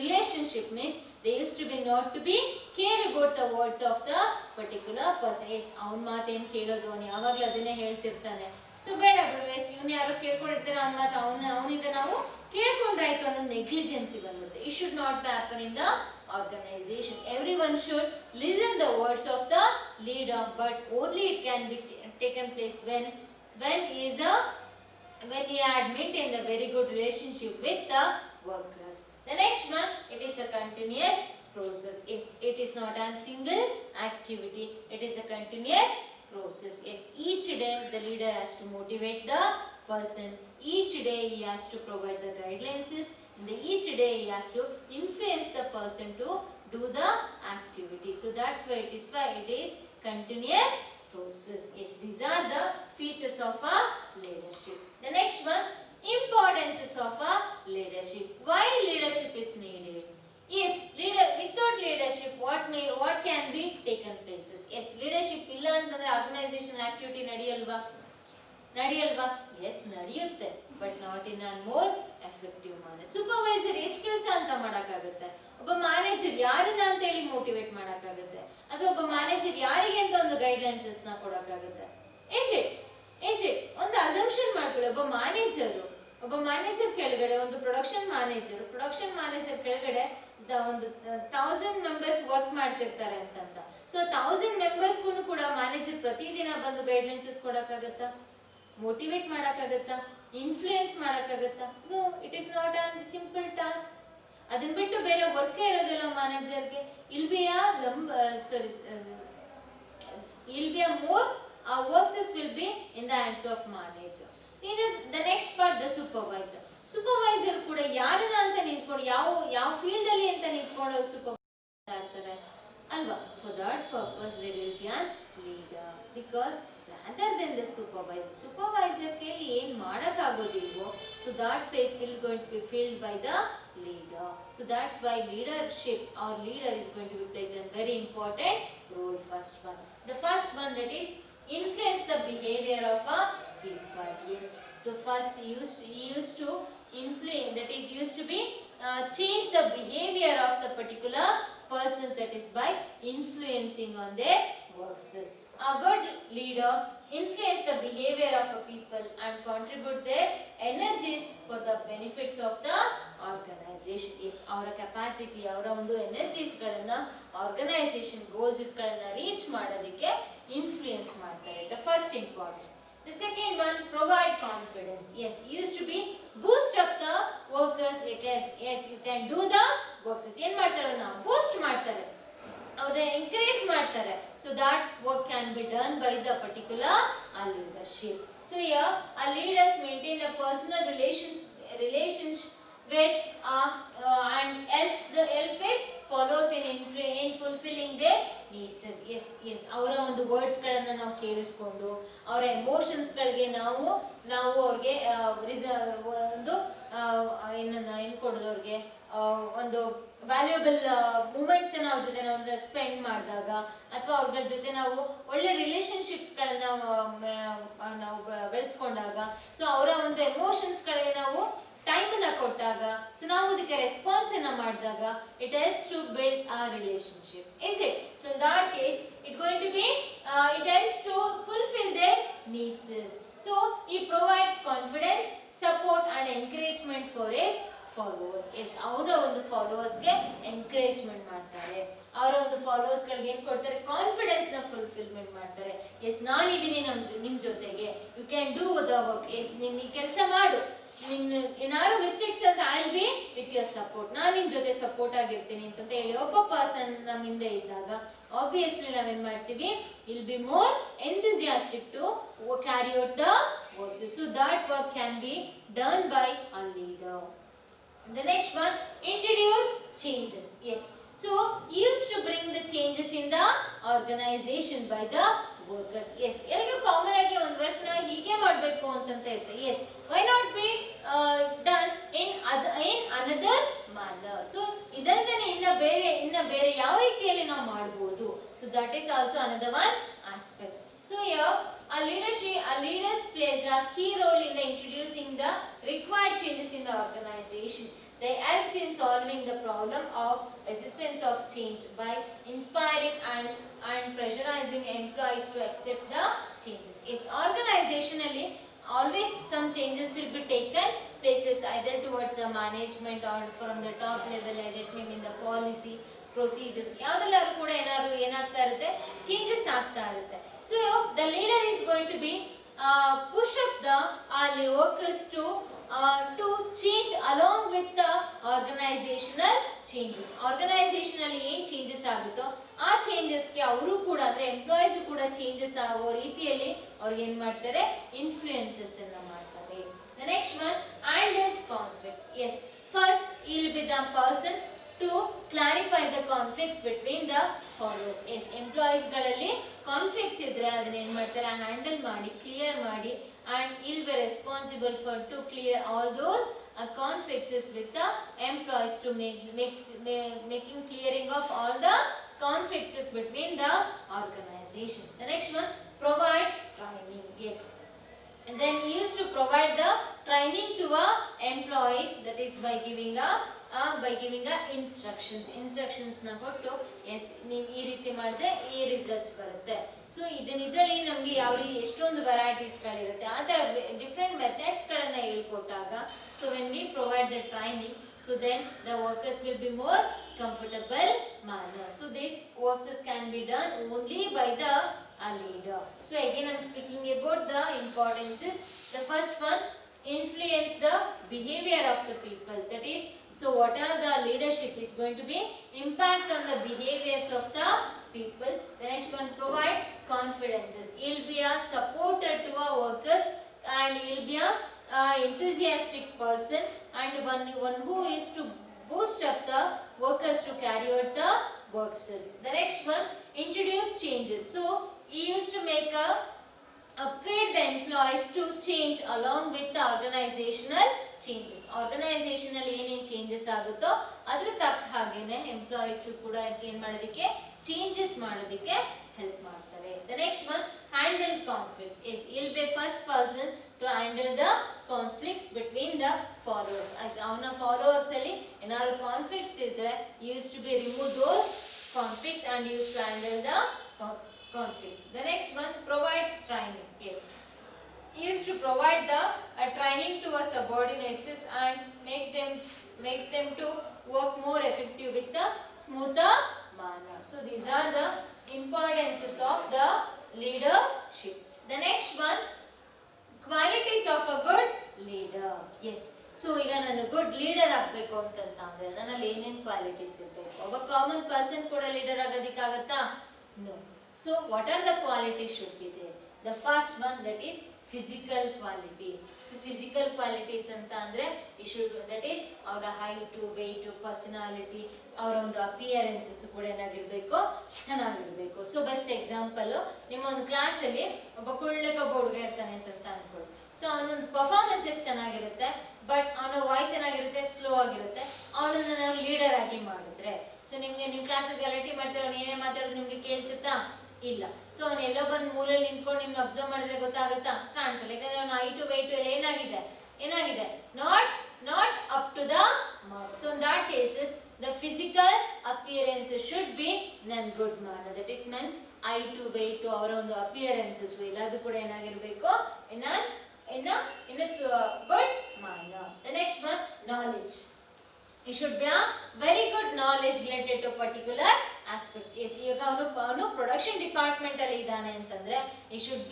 relationship means they used to be not to be care about the words of the particular person. Yes, ಅವನ ಮಾತೇನು ಕೇಳೋದು, ಅವನು ಯಾವಾಗಲೂ ಅದನ್ನೇ ಹೇಳ್ತಿರ್ತಾನೆ, so ಬೇಡ ಬಿಡು, S ಇವನು ಯಾರೋ ಕೇಳ್ಕೊಂಡಿರ್ತಾನೆ ಅವನ ಮಾತು ಅವನಿಂದ ನಾವು ಕೇಳ್ಕೊಂಡ್ರಾಯ್ತು ಅನ್ನೋ ನೆಗ್ಲಿಜೆನ್ಸಿ ಬಂದ್ಬಿಡುತ್ತೆ. It should not happen in the organization. Everyone should listen the words of the leader, but only it can be taken place when he had maintained a very good relationship with the workers. The next one, it is a continuous process. It is not a single activity. It is a continuous process. Yes, each day the leader has to motivate the person. Each day he has to provide the guidelines. And each day he has to influence the person to do the activity. So that's why it is continuous process. Yes, these are the features of a leadership. The next one, importances of a leadership. Why leadership is needed? If without leadership, what can be taken places? Yes, leadership illa antandre organization activity nadiyalva? Yes, nadiyutte, but not in a more effective manner. Supervisor ಎಷ್ಟು ಕೆಲಸ ಅಂತ ಮಾಡಕ್ಕಾಗುತ್ತೆ, ಒಬ್ಬ manager ಯಾರನ್ನ ಅಂತ ಹೇಳಿ motivate ಮಾಡಕ್ಕಾಗುತ್ತೆ, ಅಥವಾ ಒಬ್ಬ manager ಯಾರಿಗೆ ಅಂತ ಒಂದು ಗೈಡ್ಲೈನ್ಸಸ್ ನ ಕೊಡಕ್ಕಾಗುತ್ತೆ? ಇಸ್ ಇಟ್ ಒಂದು ಅಸಂಪ್ಷನ್ ಮಾಡ್ಕೊಳ್ಳಿ, ಒಬ್ಬ ಮ್ಯಾನೇಜರ್ ಕೆಳಗಡೆ ಒಂದು ಪ್ರೊಡಕ್ಷನ್ ಮ್ಯಾನೇಜರ್ ಕೆಳಗಡೆ ಒಂದು 1000 ಮೆಂಬರ್ಸ್ ವರ್ಕ್ ಮಾಡ್ತಿರ್ತಾರೆ ಅಂತ. ಸೊ 1000 ಮೆಂಬರ್ಸ್ಗೂ ಕೂಡ ಮ್ಯಾನೇಜರ್ ಪ್ರತಿದಿನ ಬಂದು ಗೈಡ್ಲೈನ್ಸಸ್ ಕೊಡಕ್ಕಾಗತ್ತಾ, ಮೋಟಿವೇಟ್ ಮಾಡಕ್ಕಾಗತ್ತಾ, ಇನ್ಫ್ಲೂಯೆನ್ಸ್ ಮಾಡಕ್ಕಾಗತ್ತಾ? No, it is not a simple task. ಅದನ್ನ ಬಿಟ್ಟು ಬೇರೆ ವರ್ಕೇ ಇರೋದಿಲ್ಲ ಮ್ಯಾನೇಜರ್ಗೆ. Will be a more works will be in the hands of manager. The next part, the supervisor. Supervisor ಕೂಡ ಯಾರನ್ನ ಅಂತ ನಿಂತ್ಕೊಂಡು ಯಾವ ಫೀಲ್ಡ್ ಅಲ್ಲಿ ಅಂತ ನಿಂತ್ಕೊಂಡು ಸೂಪರ್ವೈಸರ್ ಆಗ್ತಾರೆ ಅಲ್ವಾ? For that purpose there will be a leader, because rather than the supervisor ಕೈಲಿ ಏನು ಮಾಡಕ್ ಆಗೋದಿಲ್ವೋ, so that place will going to be filled by the leader. So that's why leadership or leader is going to be plays a very important role. The first one, that is influence the behavior of a people. Yes, so first he used to influence, that is used to be change the behavior of the particular person, that is by influencing on their works. A good leader influence the behavior of a people and contribute their energies for the benefits of the organization. Yes, ಅವರ capacity, ಅವರ ಒಂದು energies ಗಳನ್ನ organisation goals ಗಳನ್ನ reach ಮಾಡೋದಕ್ಕೆ influence ಮಾಡ್ತಾರೆ. The first important. The second one, provide confidence. Yes, used to be boost up the workers. Yes, you can do the works. ಏನ್ ಮಾಡ್ತಾರೆ, ನಾವು ಬೂಸ್ಟ್ ಮಾಡ್ತಾರೆ, ಅವ್ರನ್ನ ಎಂಕರೇಜ್ ಮಾಡ್ತಾರೆ, so that work can be done by the particular leadership. So here our leaders maintain a personal relations with and help is follows in fulfilling their needs. Yes, ಅವರ ಒಂದು words ಗಳನ್ನ ನಾವು ಕೇಳಿಸ್ಕೊಂಡು ಅವರ ಎಮೋಷನ್ಸ್ ಗಳಿಗೆ ನಾವು ಅವ್ರಿಗೆ ಒಂದು ಏನು ಕೊಡೋದು, ಅವ್ರಿಗೆ ಒಂದು ವ್ಯಾಲ್ಯೂಬಲ್ ಮೂಮೆಂಟ್ಸ್ ಅವ್ರ ಜೊತೆ ನಾವು ಸ್ಪೆಂಡ್ ಮಾಡಿದಾಗ, ಅಥವಾ ಅವ್ರ ಜೊತೆ ನಾವು ಒಳ್ಳೆ ರಿಲೇಶನ್ಶಿಪ್ಸ್ ಗಳನ್ನ ನಾವು ಬೆಳೆಸ್ಕೊಂಡಾಗ, ಸೊ ಅವರ ಒಂದು ಎಮೋಷನ್ಸ್ ಗಳಿಗೆ ನಾವು ಟೈಮ್ ಅನ್ನ ಕೊಟ್ಟಾಗ, ಸೊ ನಾವು ಅದಕ್ಕೆ ರೆಸ್ಪಾನ್ಸ್ ಅನ್ನ ಮಾಡಿದಾಗ, it helps to build a relationship. Is it? So in that case it going to be it helps to fulfil their needs. So he provides confidence, support and encouragement for his followers. Yes, ಅವರ ಒಂದು ಫಾಲೋವರ್ಸ್ಗೆ encouragement ಮಾಡ್ತಾರೆ. ಅವರ ಒಂದು ಫಾಲೋವರ್ಸ್ಗಳಿಗೆ ಏನು ಕೊಡ್ತಾರೆ, ಕಾನ್ಫಿಡೆನ್ಸ್ನ fulfilment ಮಾಡ್ತಾರೆ. S, ನಾನಿದ್ದೀನಿ ನಿಮ್ಮ ಜೊತೆಗೆ, you can do the work. Yes, ನೀನು ಈ ಕೆಲಸ ಮಾಡು, ನಿನ್ನ ಏನಾದ್ರು ಮಿಸ್ಟೇಕ್ಸ್ ಅಂತ I will be with your support, ನಾನು ನಿಮ್ಮ ಜೊತೆ ಸಪೋರ್ಟ್ ಆಗಿರ್ತೀನಿ ಅಂತ ಹೇಳಿ ಒಬ್ಬ ಪರ್ಸನ್ ನಮ್ಮ ಹಿಂದೆ ಇದ್ದಾಗ ಆಬ್ವಿಯಸ್ಲಿ ನಾವೇನು ಮಾಡ್ತೀವಿ, will be more enthusiastic to carry out the works. So that work can be done by a leader. The next one, introduce changes. Yes, so used to bring the changes in the organization by the workers. Yes, ಎಲ್ಲರೂ common ಆಗಿ ಒಂದು work ನ ಹೀಗೆ ಮಾಡಬೇಕು ಅಂತ ಇರುತ್ತೆ. Yes, why not be done in another manner? So ಇದರಿಂದನೇ ಇನ್ನ ಬೇರೆ ಯಾವ ರೀತಿಯಲ್ಲಿ ನಾವು ಮಾಡಬಹುದು. So that is also another one aspect. So here a leaders plays a key role in the introducing the required changes in the organization. They help in solving the problem of resistance of change by inspiring and pressurizing employees to accept the changes. Yes, organizationally always some changes will be taken places either towards the management or from the top level, either it may be in the policy procedures. ಯಾವುದೆಲ್ಲರೂ ಕೂಡ ಏನಾಗ್ತಾ ಇರುತ್ತೆ, changes ಆಗ್ತಾ ಇರುತ್ತೆ. So the leader is going to be push up the workers to change along with the organizational changes. Organizationally ಏನು changes ಆಗುತ್ತೋ ಆ ಚೇಂಜಸ್ಗೆ ಅವರು ಕೂಡ ಅಂದ್ರೆ ಎಂಪ್ಲಾಯೀಸ್ ಕೂಡ ಚೇಂಜಸ್ ಆಗೋ ರೀತಿಯಲ್ಲಿ ಅವ್ರಿಗೆ ಏನು ಮಾಡ್ತಾರೆ, ಇನ್ಫ್ಲೂಯೆನ್ಸಸ್ ಅನ್ನ ಮಾಡ್ತಾರೆ. The next one, handles conflicts. Yes, first he will be the person to clarify the conflicts between the followers. Yes, employees ಗಳಲ್ಲಿ ಕಾನ್ಫ್ಲಿಕ್ಟ್ಸ್ ಇದ್ರೆ ಅದನ್ನ ಏನು ಮಾಡ್ತಾರೆ, ಹ್ಯಾಂಡಲ್ ಮಾಡಿ ಕ್ಲಿಯರ್ ಮಾಡಿ, and he'll be responsible for to clear all those conflicts with the employees to making clearing of all the conflicts between the organization. The next one, provide training. Yes, and then he used to provide the training to employees, that is by giving instructions ನ ಕೊಟ್ಟು, S ನೀವು ಈ ರೀತಿ ಮಾಡಿದ್ರೆ ಈ results ಬರುತ್ತೆ. So ಇದರಲ್ಲಿ ನಮಗೆ ಎಷ್ಟೊಂದು ವೆರೈಟೀಸ್ಗಳಿರುತ್ತೆ, ಆ ಥರ ಡಿಫ್ರೆಂಟ್ ಮೆಥಡ್ಸ್ಗಳನ್ನು ಹೇಳ್ಕೊಟ್ಟಾಗ, so when we provide the training, so then the workers will be more comfortable manner. So these works can be done only by the leader. So again I am speaking about the importances. The first one, influence the behavior of the people. That is, so what are the leadership is going to be impact on the behaviors of the people. The next one, provide confidences. He will be a supporter to our workers, and he will be a enthusiastic person, and one who is to boost up the workers to carry out the works. The next one, introduce changes. So he used to make upgrade the employees to change along with the organizational changes. Organizational ಏನೇನು changes ಆಗುತ್ತೋ ಅದ್ರ ತಕ್ಕ ಹಾಗೇನೆ employees ಕೂಡ ಏನು ಮಾಡೋದಕ್ಕೆ, changes ಮಾಡೋದಕ್ಕೆ help ಮಾಡ್ತಾರೆ. The next one, handle conflicts. Yes, he'll be first person to handle the conflicts between the followers. As ಅವನ ಫಾಲೋವರ್ಸ್ ಅಲ್ಲಿ ಏನಾದ್ರು ಕಾನ್ಫ್ಲಿಕ್ಟ್ಸ್ ಇದ್ರೆ he used to be remove those conflicts and he used to handle the conflicts. The next one, provides training. Yes, he used to provide the training to our subordinates and make them to work more effective with the smoother manner. So these are the importances of the leadership. The next one, qualities of a good leader. Yes, so ಈಗ ನಾನು good leader ಆಗಬೇಕು ಅಂತಂದ್ರೆ ನನ್ನಲ್ಲಿ ಏನೇನು qualities ಇರಬೇಕು? ಒಬ್ಬ common person ಕೂಡ leader ಆಗೋದಕ್ಕಾಗತ್ತಾ? No. So what are the qualities should be there? The first one, that is physical qualities. So physical qualities anta andre should, that is our height, weight, personality, our ಒಂದು appearances ಕೂಡ ಏನಾಗಿರಬೇಕು, ಚೆನ್ನಾಗಿರಬೇಕು. So best example, ನಿಮ್ಮ ಒಂದು class ಅಲ್ಲಿ ಒಬ್ಬ ಕುಳ್ಳಕ ಹುಡುಗ ಇರ್ತಾನೆ ಅಂತ ಅನ್ಕೊಳ್ಳಿ. ಸೊ ಅವನೊಂದು ಪರ್ಫಾರ್ಮೆನ್ಸ್ ಎಷ್ಟು ಚೆನ್ನಾಗಿರುತ್ತೆ, ಬಟ್ ಅವನ ವಾಯ್ಸ್ ಏನಾಗಿರುತ್ತೆ, ಸ್ಲೋ ಆಗಿರುತ್ತೆ. ಅವನನ್ನ ನಾವು ಲೀಡರ್ ಆಗಿ ಮಾಡಿದ್ರೆ, ಸೊ ನಿಮ್ಗೆ ನಿಮ್ಮ ಕ್ಲಾಸಲ್ಲಿ ಗಲಾಟೆ ಮಾಡ್ತಾರೆ, ಅವ್ನು ಏನೇ ಮಾತಾಡಿದ್ರೆ ನಿಮ್ಗೆ ಕೇಳಿಸುತ್ತಾ? ಇಲ್ಲ. ಸೊ ಅವನು ಎಲ್ಲೋ ಬಂದು ಮೂಲೆಯಲ್ಲಿ ನಿಂತ್ಕೊಂಡು ನಿಮ್ಗೆ ಅಬ್ಸರ್ವ್ ಮಾಡಿದ್ರೆ ಗೊತ್ತಾಗುತ್ತಾ? ಕಾಣಿಸಲ್ಲ. ಯಾಕಂದ್ರೆ ಅವನ ಹೈಟು ವೆಯ್ಟು ಎಲ್ಲ ಏನಾಗಿದೆ not up to the mark. So in that cases the physical appearances should be in good manner. That is means height to weight to ಅವರ ಒಂದು appearances ಎಲ್ಲದು ಕೂಡ ಏನಾಗಿರಬೇಕು, in a good manner. The next one, knowledge. It should be a very good knowledge related to particular aspects. Yes, ಈಗ ಅವನು production department ಅಲ್ಲಿ ಇದ್ದಾನೆ ಅಂತಂದ್ರೆ he should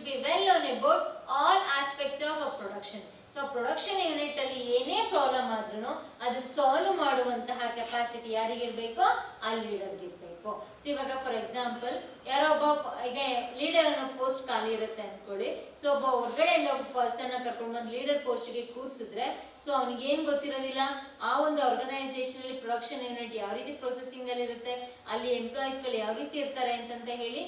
be well known about all aspects of a production. So production unit ಅಲ್ಲಿ ಏನೇ problem ಆದ್ರೂ ಅದನ್ನ solve ಮಾಡುವಂತಹ ಕೆಪಾಸಿಟಿ ಯಾರಿಗಿರ್ಬೇಕು, ಆ ಲೀಡರ್ಗೆ ಇರಬೇಕು. ಸೊ ಇವಾಗ ಫಾರ್ ಎಕ್ಸಾಂಪಲ್ ಯಾರೋ ಒಬ್ಬ ಈಗ ಲೀಡರ್ ಅನ್ನೋ ಪೋಸ್ಟ್ ಖಾಲಿ ಇರುತ್ತೆ ಅನ್ಕೊಳ್ಳಿ. ಸೊ ಒಬ್ಬ ಹೊರಗಡೆಯಿಂದ ಒಬ್ಬ ಪರ್ಸನ್ ಕರ್ಕೊಂಡು ಬಂದು ಲೀಡರ್ ಪೋಸ್ಟ್ಗೆ ಕೂರಿಸಿದ್ರೆ ಸೊ ಅವನಿಗೆ ಏನ್ ಗೊತ್ತಿರೋದಿಲ್ಲ, ಆ ಒಂದು ಆರ್ಗನೈಸೇಷನ್ ಅಲ್ಲಿ ಪ್ರೊಡಕ್ಷನ್ ಯೂನಿಟ್ ಯಾವ ರೀತಿ ಪ್ರೊಸೆಸಿಂಗ್ ಅಲ್ಲಿ ಇರುತ್ತೆ, ಅಲ್ಲಿ ಎಂಪ್ಲಾಯೀಸ್ ಗಳು ಯಾವ ರೀತಿ ಇರ್ತಾರೆ ಅಂತ ಹೇಳಿ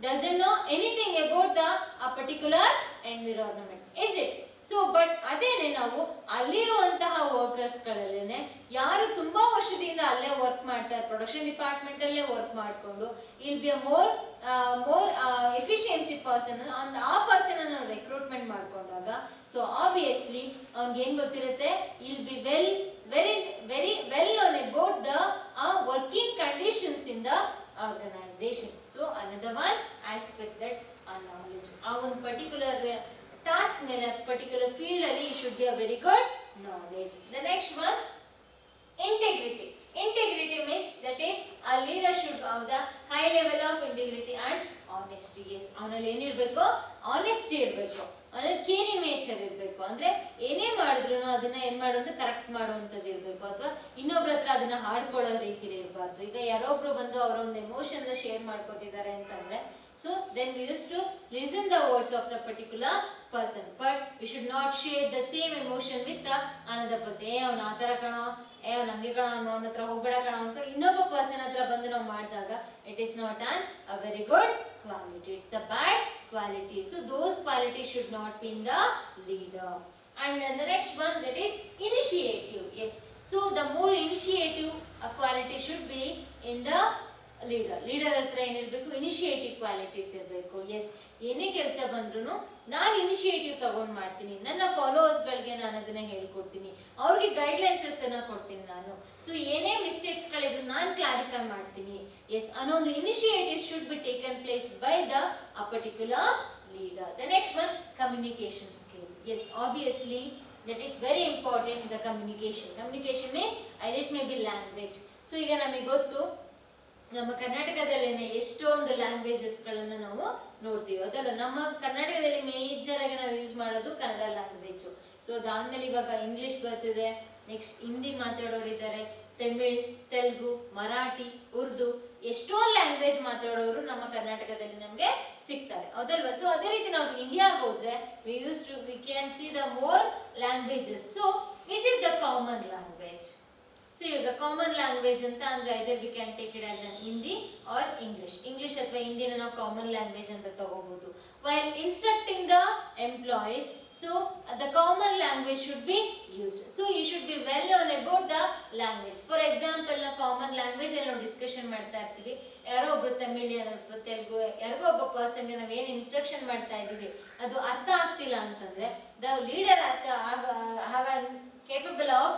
doesn't know anything about the a particular environment, is it? So but ಅದೇನೆ ನಾವು ಅಲ್ಲಿರುವಂತಹ ವರ್ಕರ್ಸ್ ಗಳಲ್ಲೇನೆ ಯಾರು ತುಂಬಾ ವರ್ಷದಿಂದ ಅಲ್ಲೇ ವರ್ಕ್ ಮಾಡ್ತಾರೆ, ಪ್ರೊಡಕ್ಷನ್ ಡಿಪಾರ್ಟ್ಮೆಂಟ್ ಅಲ್ಲೇ ವರ್ಕ್ ಮಾಡ್ಕೊಂಡು ಇಲ್ be a more efficiency person, ಆ ಪರ್ಸನ್ ಅನ್ನು ರೆಕ್ರೂಟ್ಮೆಂಟ್ ಮಾಡ್ಕೊಂಡಾಗ ಸೊ ಆಬ್ವಿಯಸ್ಲಿ ಅವ್ನಿಗೆ ಏನ್ ಗೊತ್ತಿರುತ್ತೆ, ಇಲ್ be very well known about the working conditions in the organization. So another one aspect that our knowledge, our particular task ಮೇಲೆ particular field ಅಲ್ಲಿ should be a very good knowledge. The next one, integrity. Integrity means that is a leader should have the high level of integrity and honesty. Yes, ಅವನಲ್ಲಿ ಏನಿರಬೇಕು, honesty ಇರಬೇಕು, ಅಂದ್ರೆ caring nature ಇರಬೇಕು. ಅಂದ್ರೆ ಏನೇ ಮಾಡಿದ್ರು ಅದನ್ನ ಏನ್ ಮಾಡೋದು, ಕರೆಕ್ಟ್ ಮಾಡುವಂತದ್ದು ಇರಬೇಕು, ಅಥವಾ ಇನ್ನೊಬ್ರ ಹತ್ರ ಅದನ್ನ ಹಾಡ್ಕೊಳ್ಳೋ ರೀತಿಲಿ ಇರಬಾರ್ದು. ಈಗ ಯಾರೊಬ್ರು ಬಂದು ಅವರ ಒಂದು ಎಮೋಷನ್ ಶೇರ್ ಮಾಡ್ಕೋತಿದ್ದಾರೆ ಅಂತಂದ್ರೆ so then we used to listen the words of the particular person, but we should not share the same emotion with the another person. ಅವನ ಆ ತರ ಕಣೋ, ಅವನ ಹಂಗೆ ಕಣೋ, ಅವನ ಹತ್ರ ಹೋಗ್ಬೇಡ ಕಣೋ ಅನ್ಕೊಂಡು ಇನ್ನೊಬ್ಬ ಪರ್ಸನ್ ಹತ್ರ ಬಂದು ನಾವು ಮಾಡಿದಾಗ it is not a very good quality, it's a bad quality. So those qualities should not be in the leader. And the next one, that is initiative. Yes, so the more initiative a quality should be in the leader ಹತ್ರ ಏನಿರ್ಬೇಕು, initiative qualities ಇರಬೇಕು. S, ಏನೇ ಕೆಲಸ ಬಂದ್ರು ನಾನು initiative ತಗೊಂಡ್ ಮಾಡ್ತೀನಿ, ನನ್ನ followers ಗಳಿಗೆ ನಾನು ಅದನ್ನ ಹೇಳ್ಕೊಡ್ತೀನಿ, ಅವ್ರಿಗೆ ಗೈಡ್ಲೈನ್ಸಸ್ ಅನ್ನ ಕೊಡ್ತೀನಿ ನಾನು. ಸೊ ಏನೇ ಮಿಸ್ಟೇಕ್ಸ್ ಗಳಿದ್ರು ನಾನು ಕ್ಲಾರಿಫೈ ಮಾಡ್ತೀನಿ. ಎಸ್, ಅನ್ನೊಂದು initiative should be taken place by the particular leader. The next one, communication skill. Yes, obviously that is very important, the communication. Communication means either it may be language. So ಈಗ ನಮಗೆ ಗೊತ್ತು ನಮ್ಮ ಕರ್ನಾಟಕದಲ್ಲೇನೆ ಎಷ್ಟೊಂದು languages ಗಳನ್ನ ನಾವು ನೋಡ್ತೀವಿ, ಅದಲ್ಲ ನಮ್ಮ ಕರ್ನಾಟಕದಲ್ಲಿ ಮೇಜರ್ ಆಗಿ ನಾವು ಯೂಸ್ ಮಾಡೋದು ಕನ್ನಡ ಲ್ಯಾಂಗ್ವೇಜ್. ಸೊ ಅದಾದ್ಮೇಲೆ ಇವಾಗ ಇಂಗ್ಲಿಷ್ ಬರ್ತಿದೆ, ನೆಕ್ಸ್ಟ್ ಹಿಂದಿ ಮಾತಾಡೋರು ಇದ್ದಾರೆ, ತಮಿಳ್, ತೆಲುಗು, ಮರಾಠಿ, ಉರ್ದು, ಎಷ್ಟೊಂದು ಲ್ಯಾಂಗ್ವೇಜ್ ಮಾತಾಡೋರು ನಮ್ಮ ಕರ್ನಾಟಕದಲ್ಲಿ ನಮ್ಗೆ ಸಿಗ್ತಾರೆ, ಹೌದಲ್ವಾ? ಸೊ ಅದೇ ರೀತಿ ನಾವು ಇಂಡಿಯಾಗೆ ಹೋದ್ರೆ we can see the more languages. So which is the common language? So ಈಗ ಕಾಮನ್ ಲ್ಯಾಂಗ್ವೇಜ್ ಅಂತ ಅಂದ್ರೆ either we can take it as an Hindi or English. English ಅಥವಾ ಹಿಂದಿನ ನಾವು ಕಾಮನ್ ಲ್ಯಾಂಗ್ವೇಜ್ ಅಂತ ತಗೋಬಹುದು. While instructing the employees, so the common language should be used. So you should be well known about the language. For example, ನಾವು common language ಅಲ್ಲಿ ನಾವು discussion ಮಾಡ್ತಾ ಇರ್ತೀವಿ, ಯಾರೋ ಒಬ್ರು ತಮಿಳಿಯನ್ ಅಥವಾ ತೆಲುಗು, ಯಾರಿಗೋ ಒಬ್ಬ ಪರ್ಸನ್ಗೆ ನಾವು ಏನು ಇನ್ಸ್ಟ್ರಕ್ಷನ್ ಮಾಡ್ತಾ ಇದೀವಿ ಅದು ಅರ್ಥ ಆಗ್ತಿಲ್ಲ ಅಂತಂದ್ರೆ the leader has have a capable of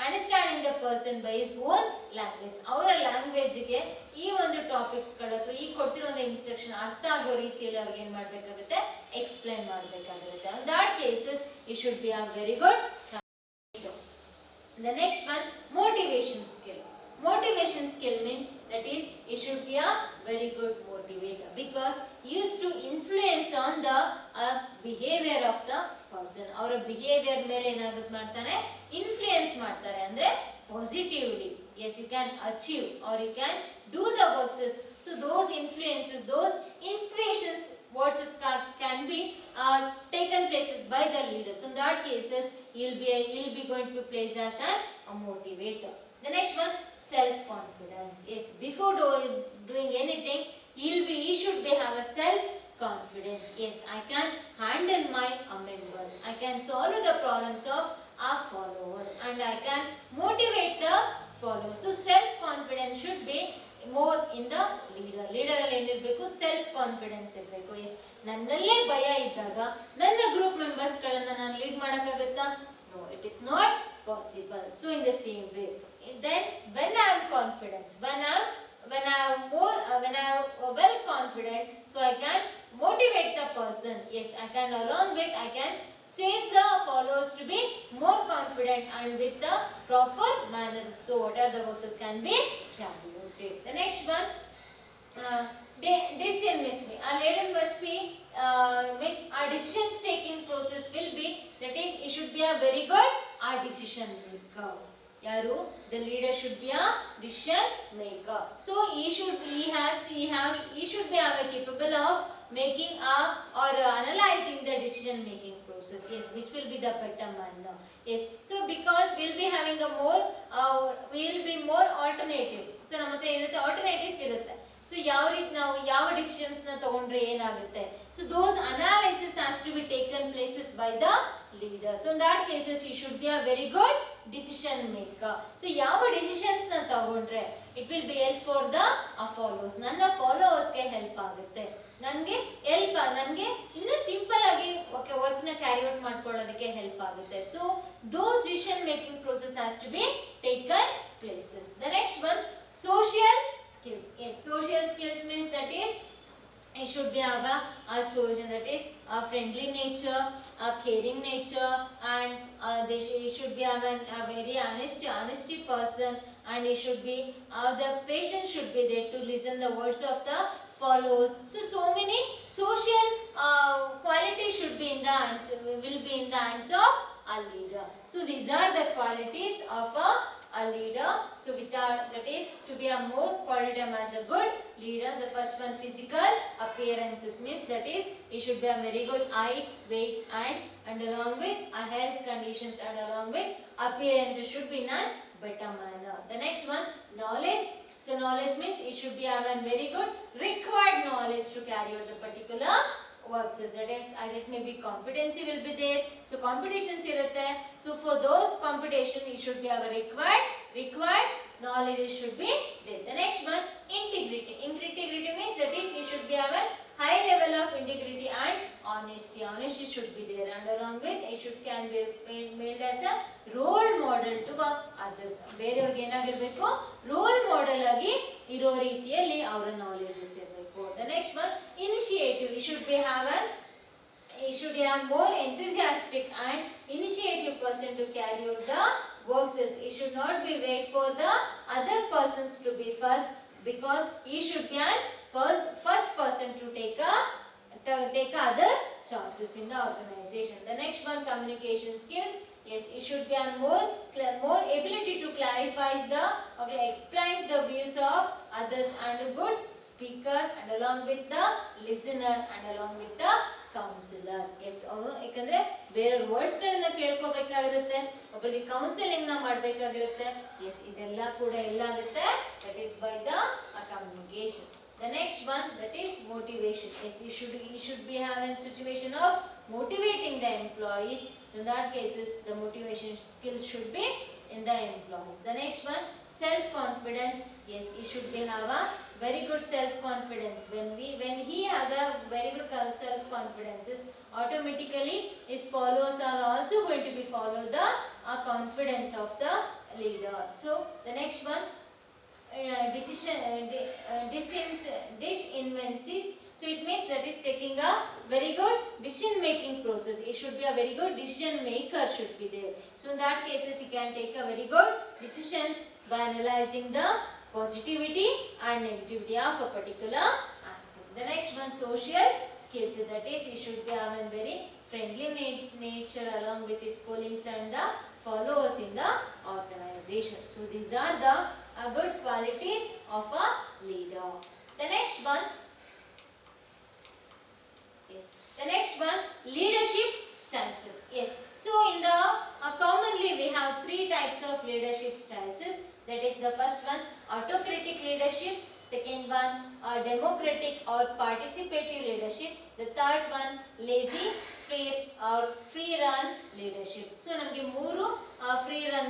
understanding the person by his own language. ಅವರ ಲ್ಯಾಂಗ್ವೇಜ್ಗೆ ಈ ಒಂದು ಟಾಪಿಕ್ಸ್ ಗಳು ಅಥವಾ ಈ ಕೊಡ್ತಿರೋ ಒಂದು ಇನ್ಸ್ಟ್ರಕ್ಷನ್ ಅರ್ಥ ಆಗೋ ರೀತಿಯಲ್ಲಿ ಅವ್ರಿಗೆ ಏನ್ ಮಾಡ್ಬೇಕಾಗುತ್ತೆ, ಎಕ್ಸ್ಪ್ಲೈನ್ ಮಾಡ್ಬೇಕಾಗುತ್ತೆ. In that cases it should be a very good. The next one, motivation skill. Motivation skill means that is it should be a very good motivator because he used to influence on the behavior of the person. ಅವರ behaviour ಮೇಲೆ ಏನಾಗುತ್ತೆ ಮಾಡ್ತಾನೆ, influence ಮಾಡ್ತಾರೆ, ಅಂದ್ರೆ positively. Yes, you can achieve or you can do the works. So those influences, those inspirations, words can be taken places by the leaders. So in that cases he'll be going to be placed as a motivator. The next one, self confidence. Yes, before doing anything he should have a self confidence. Yes, I can handle my members, I can solve the problems of our followers and I can motivate the followers. So self confidence should be more in the leader ಅಲ್ಲಿ ಏನಿರಬೇಕು, self confidence ಇರಬೇಕು. S, ನನ್ನಲ್ಲೇ ಭಯ ಇದ್ದಾಗ ನನ್ನ group members ಗಳನ್ನ ನಾನು lead ಮಾಡಕ್ಕಾಗತ್ತಾ? No, it is not possible. So in the same way, then when I am confident, when I am well confident, so I can motivate the person. Yes, I can along with I can seize the followers to be more confident and with the proper manner. So what are the works can be carried out. The next one, decision making. A leader must be means our decisions taking process will be, that is, it should be a very good decision maker. Yaru, the leader should be a decision maker. So he should be capable of making or analyzing the decision making process. Yes, which will be the better manner. Yes, so because we'll be having a more will be more alternatives. So ನಮ್ಮತ್ರ ಏನಿರುತ್ತೆ, alternatives ಇರುತ್ತೆ. So ಯಾವ ರೀತಿ ನಾವು ಯಾವ decisions ನ ತಗೊಂಡ್ರೆ ಏನಾಗುತ್ತೆ. So those analysis has to be taken places by the leader. So in that cases he should be a very good decision maker. So ಯಾವ decisions ನ ತಗೊಂಡ್ರೆ it will be help for the followers. ನನ್ನ followers ಗೆ help ಆಗುತ್ತೆ. ನನಗೆ ಇನ್ನು simple ಆಗಿ work ನ ಕ್ಯಾರಿ ಔಟ್ ಮಾಡ್ಕೊಳ್ಳೋದಕ್ಕೆ ಹೆಲ್ಪ್ ಆಗುತ್ತೆ. So those decision making process has to be taken places. The next one, social skills. Yes, social skills means that is it should be have a social, that is a friendly nature, a caring nature, and he should be a very honesty person, and he should be the patient should be there to listen the words of the followers. So many social qualities should be in the hands, will be in the hands of a leader. So these are the qualities of a leader. So which are, that is to be a more quality as a good leader. The first one, physical appearances means that is he should be a very good height, weight, and along with a health conditions, and along with appearances should be in a better manner. The next one, knowledge. So knowledge means it should be have a very good required knowledge to carry out the particular works. That is, it may be competency will be there. So competitions irutte. So for those competition, it should be have a required knowledge should be there. The next one, integrity. Integrity means that is it should be have a high level of integrity and honesty. Honesty should be there, and along with it should can be made as a role model to others. ಬೇರೆಯವರಿಗೆ ಏನಾಗಿರಬೇಕು, role model ಆಗಿ ಇರೋ ರೀತಿಯಲ್ಲಿ ಅವರ knowledges ಇರಬೇಕು. The next one, initiative. It should have more enthusiastic and initiative person to carry out the works. It should not be wait for the other persons to be first, because he should be an first person to take other choices in the organization. The next one, communication skills. Yes, it should be a more ability to clarify explain the views of others, and a good speaker, and along with the listener, and along with the counselor. Yes, ಯಾಕಂದ್ರೆ ಬೇರೆ words ಗಳನ್ನ ಕೇಳ್ಕೋಬೇಕಾಗಿರುತ್ತೆ, ಒಬ್ಬರಿಗೆ counselling ನ ಮಾಡಬೇಕಾಗಿರುತ್ತೆ. S, ಇದೆಲ್ಲ ಕೂಡ ಎಲ್ಲ ಆಗುತ್ತೆ, that is by the communication. The next one, that is motivation. Yes, he should be having situation of motivating the employees. In that cases, the motivation skills should be in the employees. The next one, self-confidence. Yes, he should be have a very good self-confidence. When he have a very good self-confidence, automatically his followers are also going to be follow the confidence of the leader. So the next one, disinvencies. So it means that is taking a very good decision making process. It should be a very good decision maker should be there. So in that cases he can take a very good decisions by analyzing the positivity and negativity of a particular aspect. The next one, social skills. That is he should be having very friendly nature along with his colleagues and the followers in the organization. So these are the good qualities of a leader. The next one, leadership stances. Yes, so in the commonly we have three types of leadership stances. That is the first one, autocratic leadership. Second one, democratic or participative leadership. The third one, lazy free run leadership. So namage mooru free run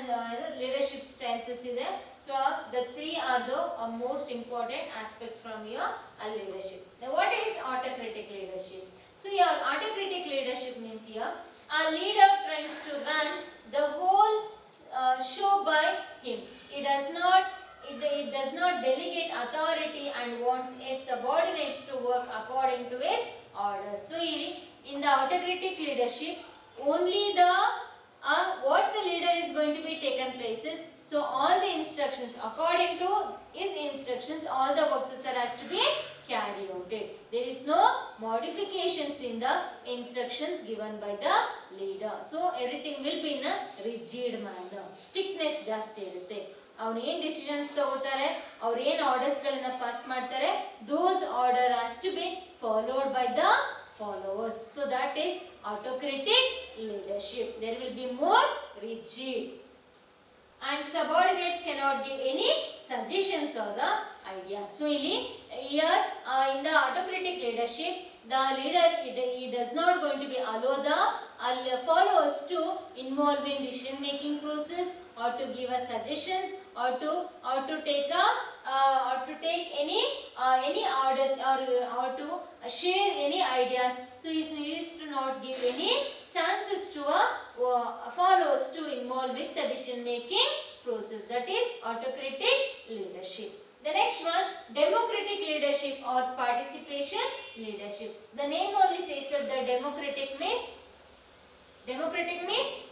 leadership stances ide. So the three are the most important aspect from your leadership. Now what is autocratic leadership? So your autocratic leadership means here a leader tries to run the whole show by him. It does not delegate authority and wants his subordinates to work according to his orders. So in the autocratic leadership, only the what the leader is going to be taken places. So all the instructions according to his instructions, all the works are has to be carried out. There is no modifications in the instructions given by the leader. So everything will be in a rigid manner. Strictness ಜಾಸ್ತಿ ಇರುತ್ತೆ. ಅವ್ರು ಏನು decisions ತಗೋತಾರೆ, ಅವ್ರು ಏನು orders ಗಳನ್ನ pass ಮಾಡ್ತಾರೆ, those order has to be followed by the followers. So that is autocratic leadership. There will be more rigid, and subordinates cannot give any suggestions or the ideas. So here in the autocratic leadership, the leader he does not going to be allow the followers to involve in decision making process, or to give us suggestions, or to take any orders, or to share any ideas. So he used to not give any chances to followers to involve with the decision making process. That is autocratic leadership. The next one, democratic leadership or participation leadership. The name only says that the democratic means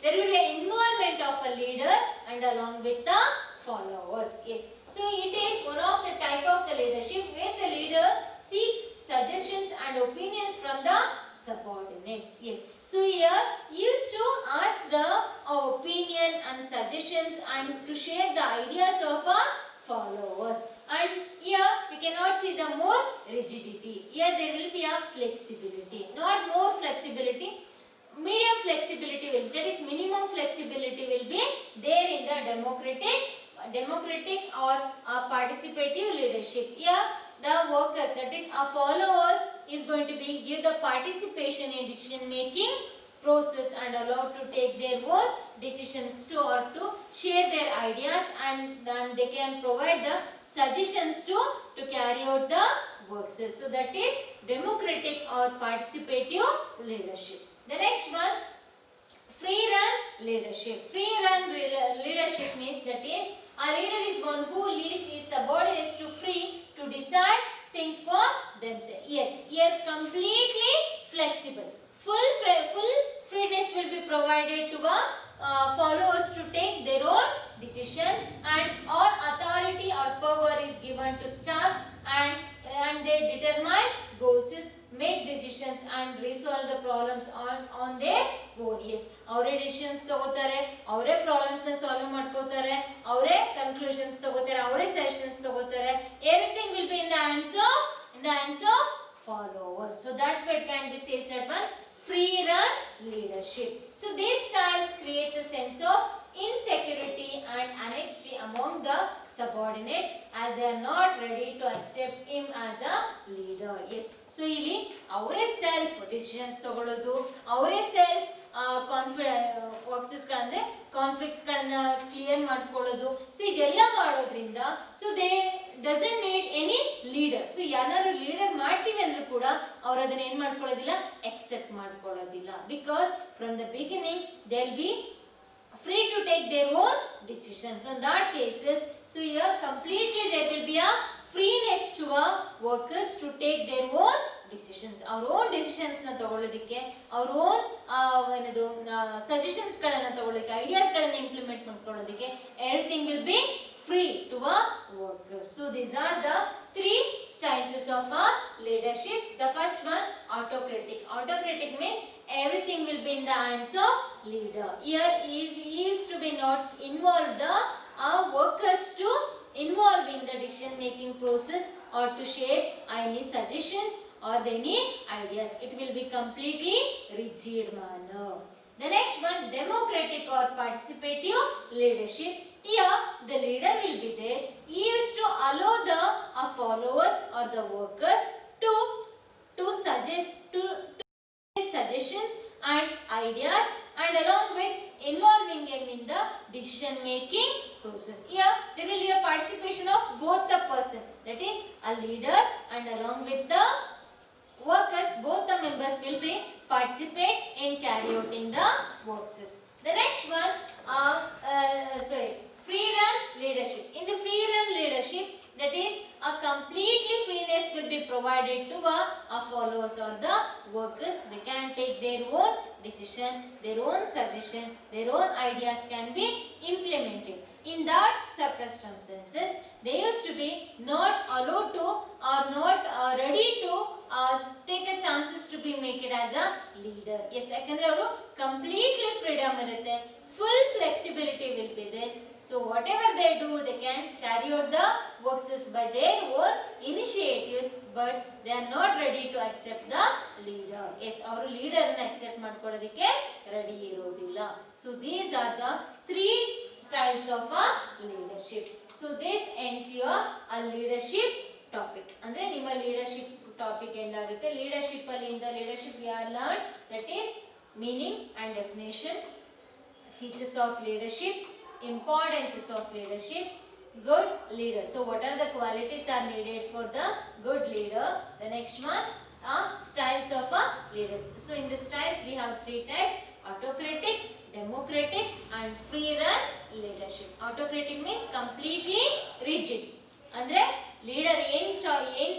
there will be involvement of a leader and along with the followers. Yes. So it is one of the type of the leadership where the leader seeks suggestions and opinions from the subordinates. Yes. So here he used to ask the opinion and suggestions and to share the ideas of followers. And here we cannot see the more rigidity. Here there will be a flexibility, not more flexibility. Medium flexibility will, that is minimum flexibility will be there in the democratic or participative leadership. Here the workers, that is our followers, is going to be give the participation in decision making process and allowed to take their own decisions to, or to share their ideas, and then they can provide the suggestions to carry out the works. So that is democratic or participative leadership. The next one, free run leadership. Free run leadership means that is a leader is one who leaves his subordinates to free to decide things for themselves. Yes, here completely flexible. Full freeness will be provided to followers to take their own decision, and all authority or power is given to staffs, and they determine goals, make decisions and resolve the problems on their own. Yes, ಅವರೇ decisions ತಗೋತಾರೆ, ಅವರೇ problems ನ solve ಮಾಡ್ಕೋತಾರೆ, ಅವರೇ conclusions ತಗೋತಾರೆ, ಅವರೇ suggestions ತಗೋತಾರೆ. Everything will be in the hands of followers. So that's why it can be says that one, free run leadership. So these styles create a sense of insecurity and anxiety among the subordinates, as they are not ready to accept him as a leader. Yes. So ಇಲ್ಲಿ ಅವರೇ self decisions ತಗೊಳ್ಳೋದು, ಅವರೇ self conflicts ಗಳನ್ನ clear ಮಾಡ್ಕೊಳ್ಳೋದು. So ಇದೆಲ್ಲ ಮಾಡೋದ್ರಿಂದ so they doesn't need any leader. So ಯಾರು leader ಮಾಡ್ತೀವಿ ಅಂದ್ರೂ ಕೂಡ ಅವ್ರು ಅದನ್ನ ಏನ್ ಮಾಡ್ಕೊಳ್ಳೋದಿಲ್ಲ, ಎಕ್ಸೆಪ್ಟ್ ಮಾಡ್ಕೊಳ್ಳೋದಿಲ್ಲ. Because from the beginning they will be free to take their own decisions. On that cases, so here completely there will be a freeness to workers to take their own decisions. Our own decisions na ತಗೊಳ್ಳೋದಕ್ಕೆ, our own ಏನದು suggestions ಗಳನ್ನ ತಗೊಳ್ಳೋದಕ್ಕೆ, ideas ಗಳನ್ನ implement ಮಾಡ್ಕೊಳ್ಳೋದಕ್ಕೆ, everything will be free to workers. So these are the three styles of leadership. The first one, autocratic. Autocratic means everything will be in the hands of leader. Here he is to be not involved the workers to involve in the decision making process or to share any suggestions or any ideas. It will be completely rigid manner. The next one, democratic or participative leadership. Here the leader will be there. He used to allow the followers or the workers to suggest to suggestions and ideas, and along with involving them in the decision making process. Here there will be a participation of both the person, that is a leader, and along with the workers, both the members will be participate in carry out in the works. The next one, free run leadership. In the free run leadership, that is a completely freeness will be provided to our followers or the workers. They can take their own decision, their own suggestion, their own ideas can be implemented. In that circumstances, they used to be not allowed to or not ready to take a chances to be make it as a leader. Yes, ಯಾಕಂದ್ರೆ ಅವರು completely freedom ಇರುತ್ತೆ, full flexibility will be there. So whatever they do, they can carry out the works by their own initiatives, but they are not ready to accept the leader. Yes, ಅವರು leader ಅನ್ನು accept ಮಾಡ್ಕೊಳ್ಳೋದಕ್ಕೆ ready ಇರೋದಿಲ್ಲ. So these are the three styles of a leadership. So this ends your leadership topic. ಅಂದ್ರೆ ನಿಮ್ಮ leadership topic end ಆಗುತ್ತೆ. Leadership ಅಲ್ಲಿ in the leadership we are learned, that is meaning and definition, features of leadership, importances of leadership, good leader. So what are the qualities are needed for the good leader? The next one are styles of a leaders. So in the styles we have three types: autocratic, democratic and free run leadership. Autocratic means completely rigid. Andre leader ಏನ್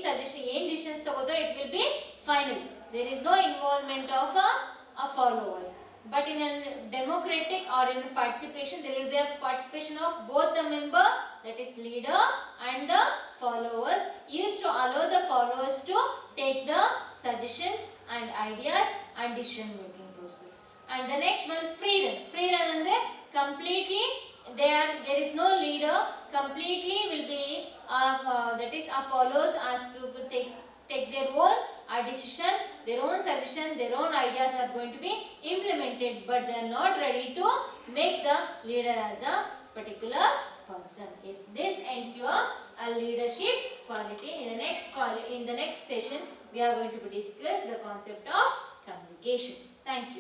suggestion ಏನ್ decisions ತಗೋತಾರೆ it will be final. There is no involvement of a followers. But in a democratic or in participation, there will be a participation of both the member, that is leader, and the followers. Used to allow the followers to take the suggestions and ideas and decision making process. And the next one, free run. Free run andre completely there is no leader, completely will be that is our followers asked to take their own decision, their own suggestion, their own ideas are going to be implemented, but they are not ready to make the leader as a particular person. Yes, this ends your leadership quality. In the next session we are going to discuss the concept of communication. Thank you.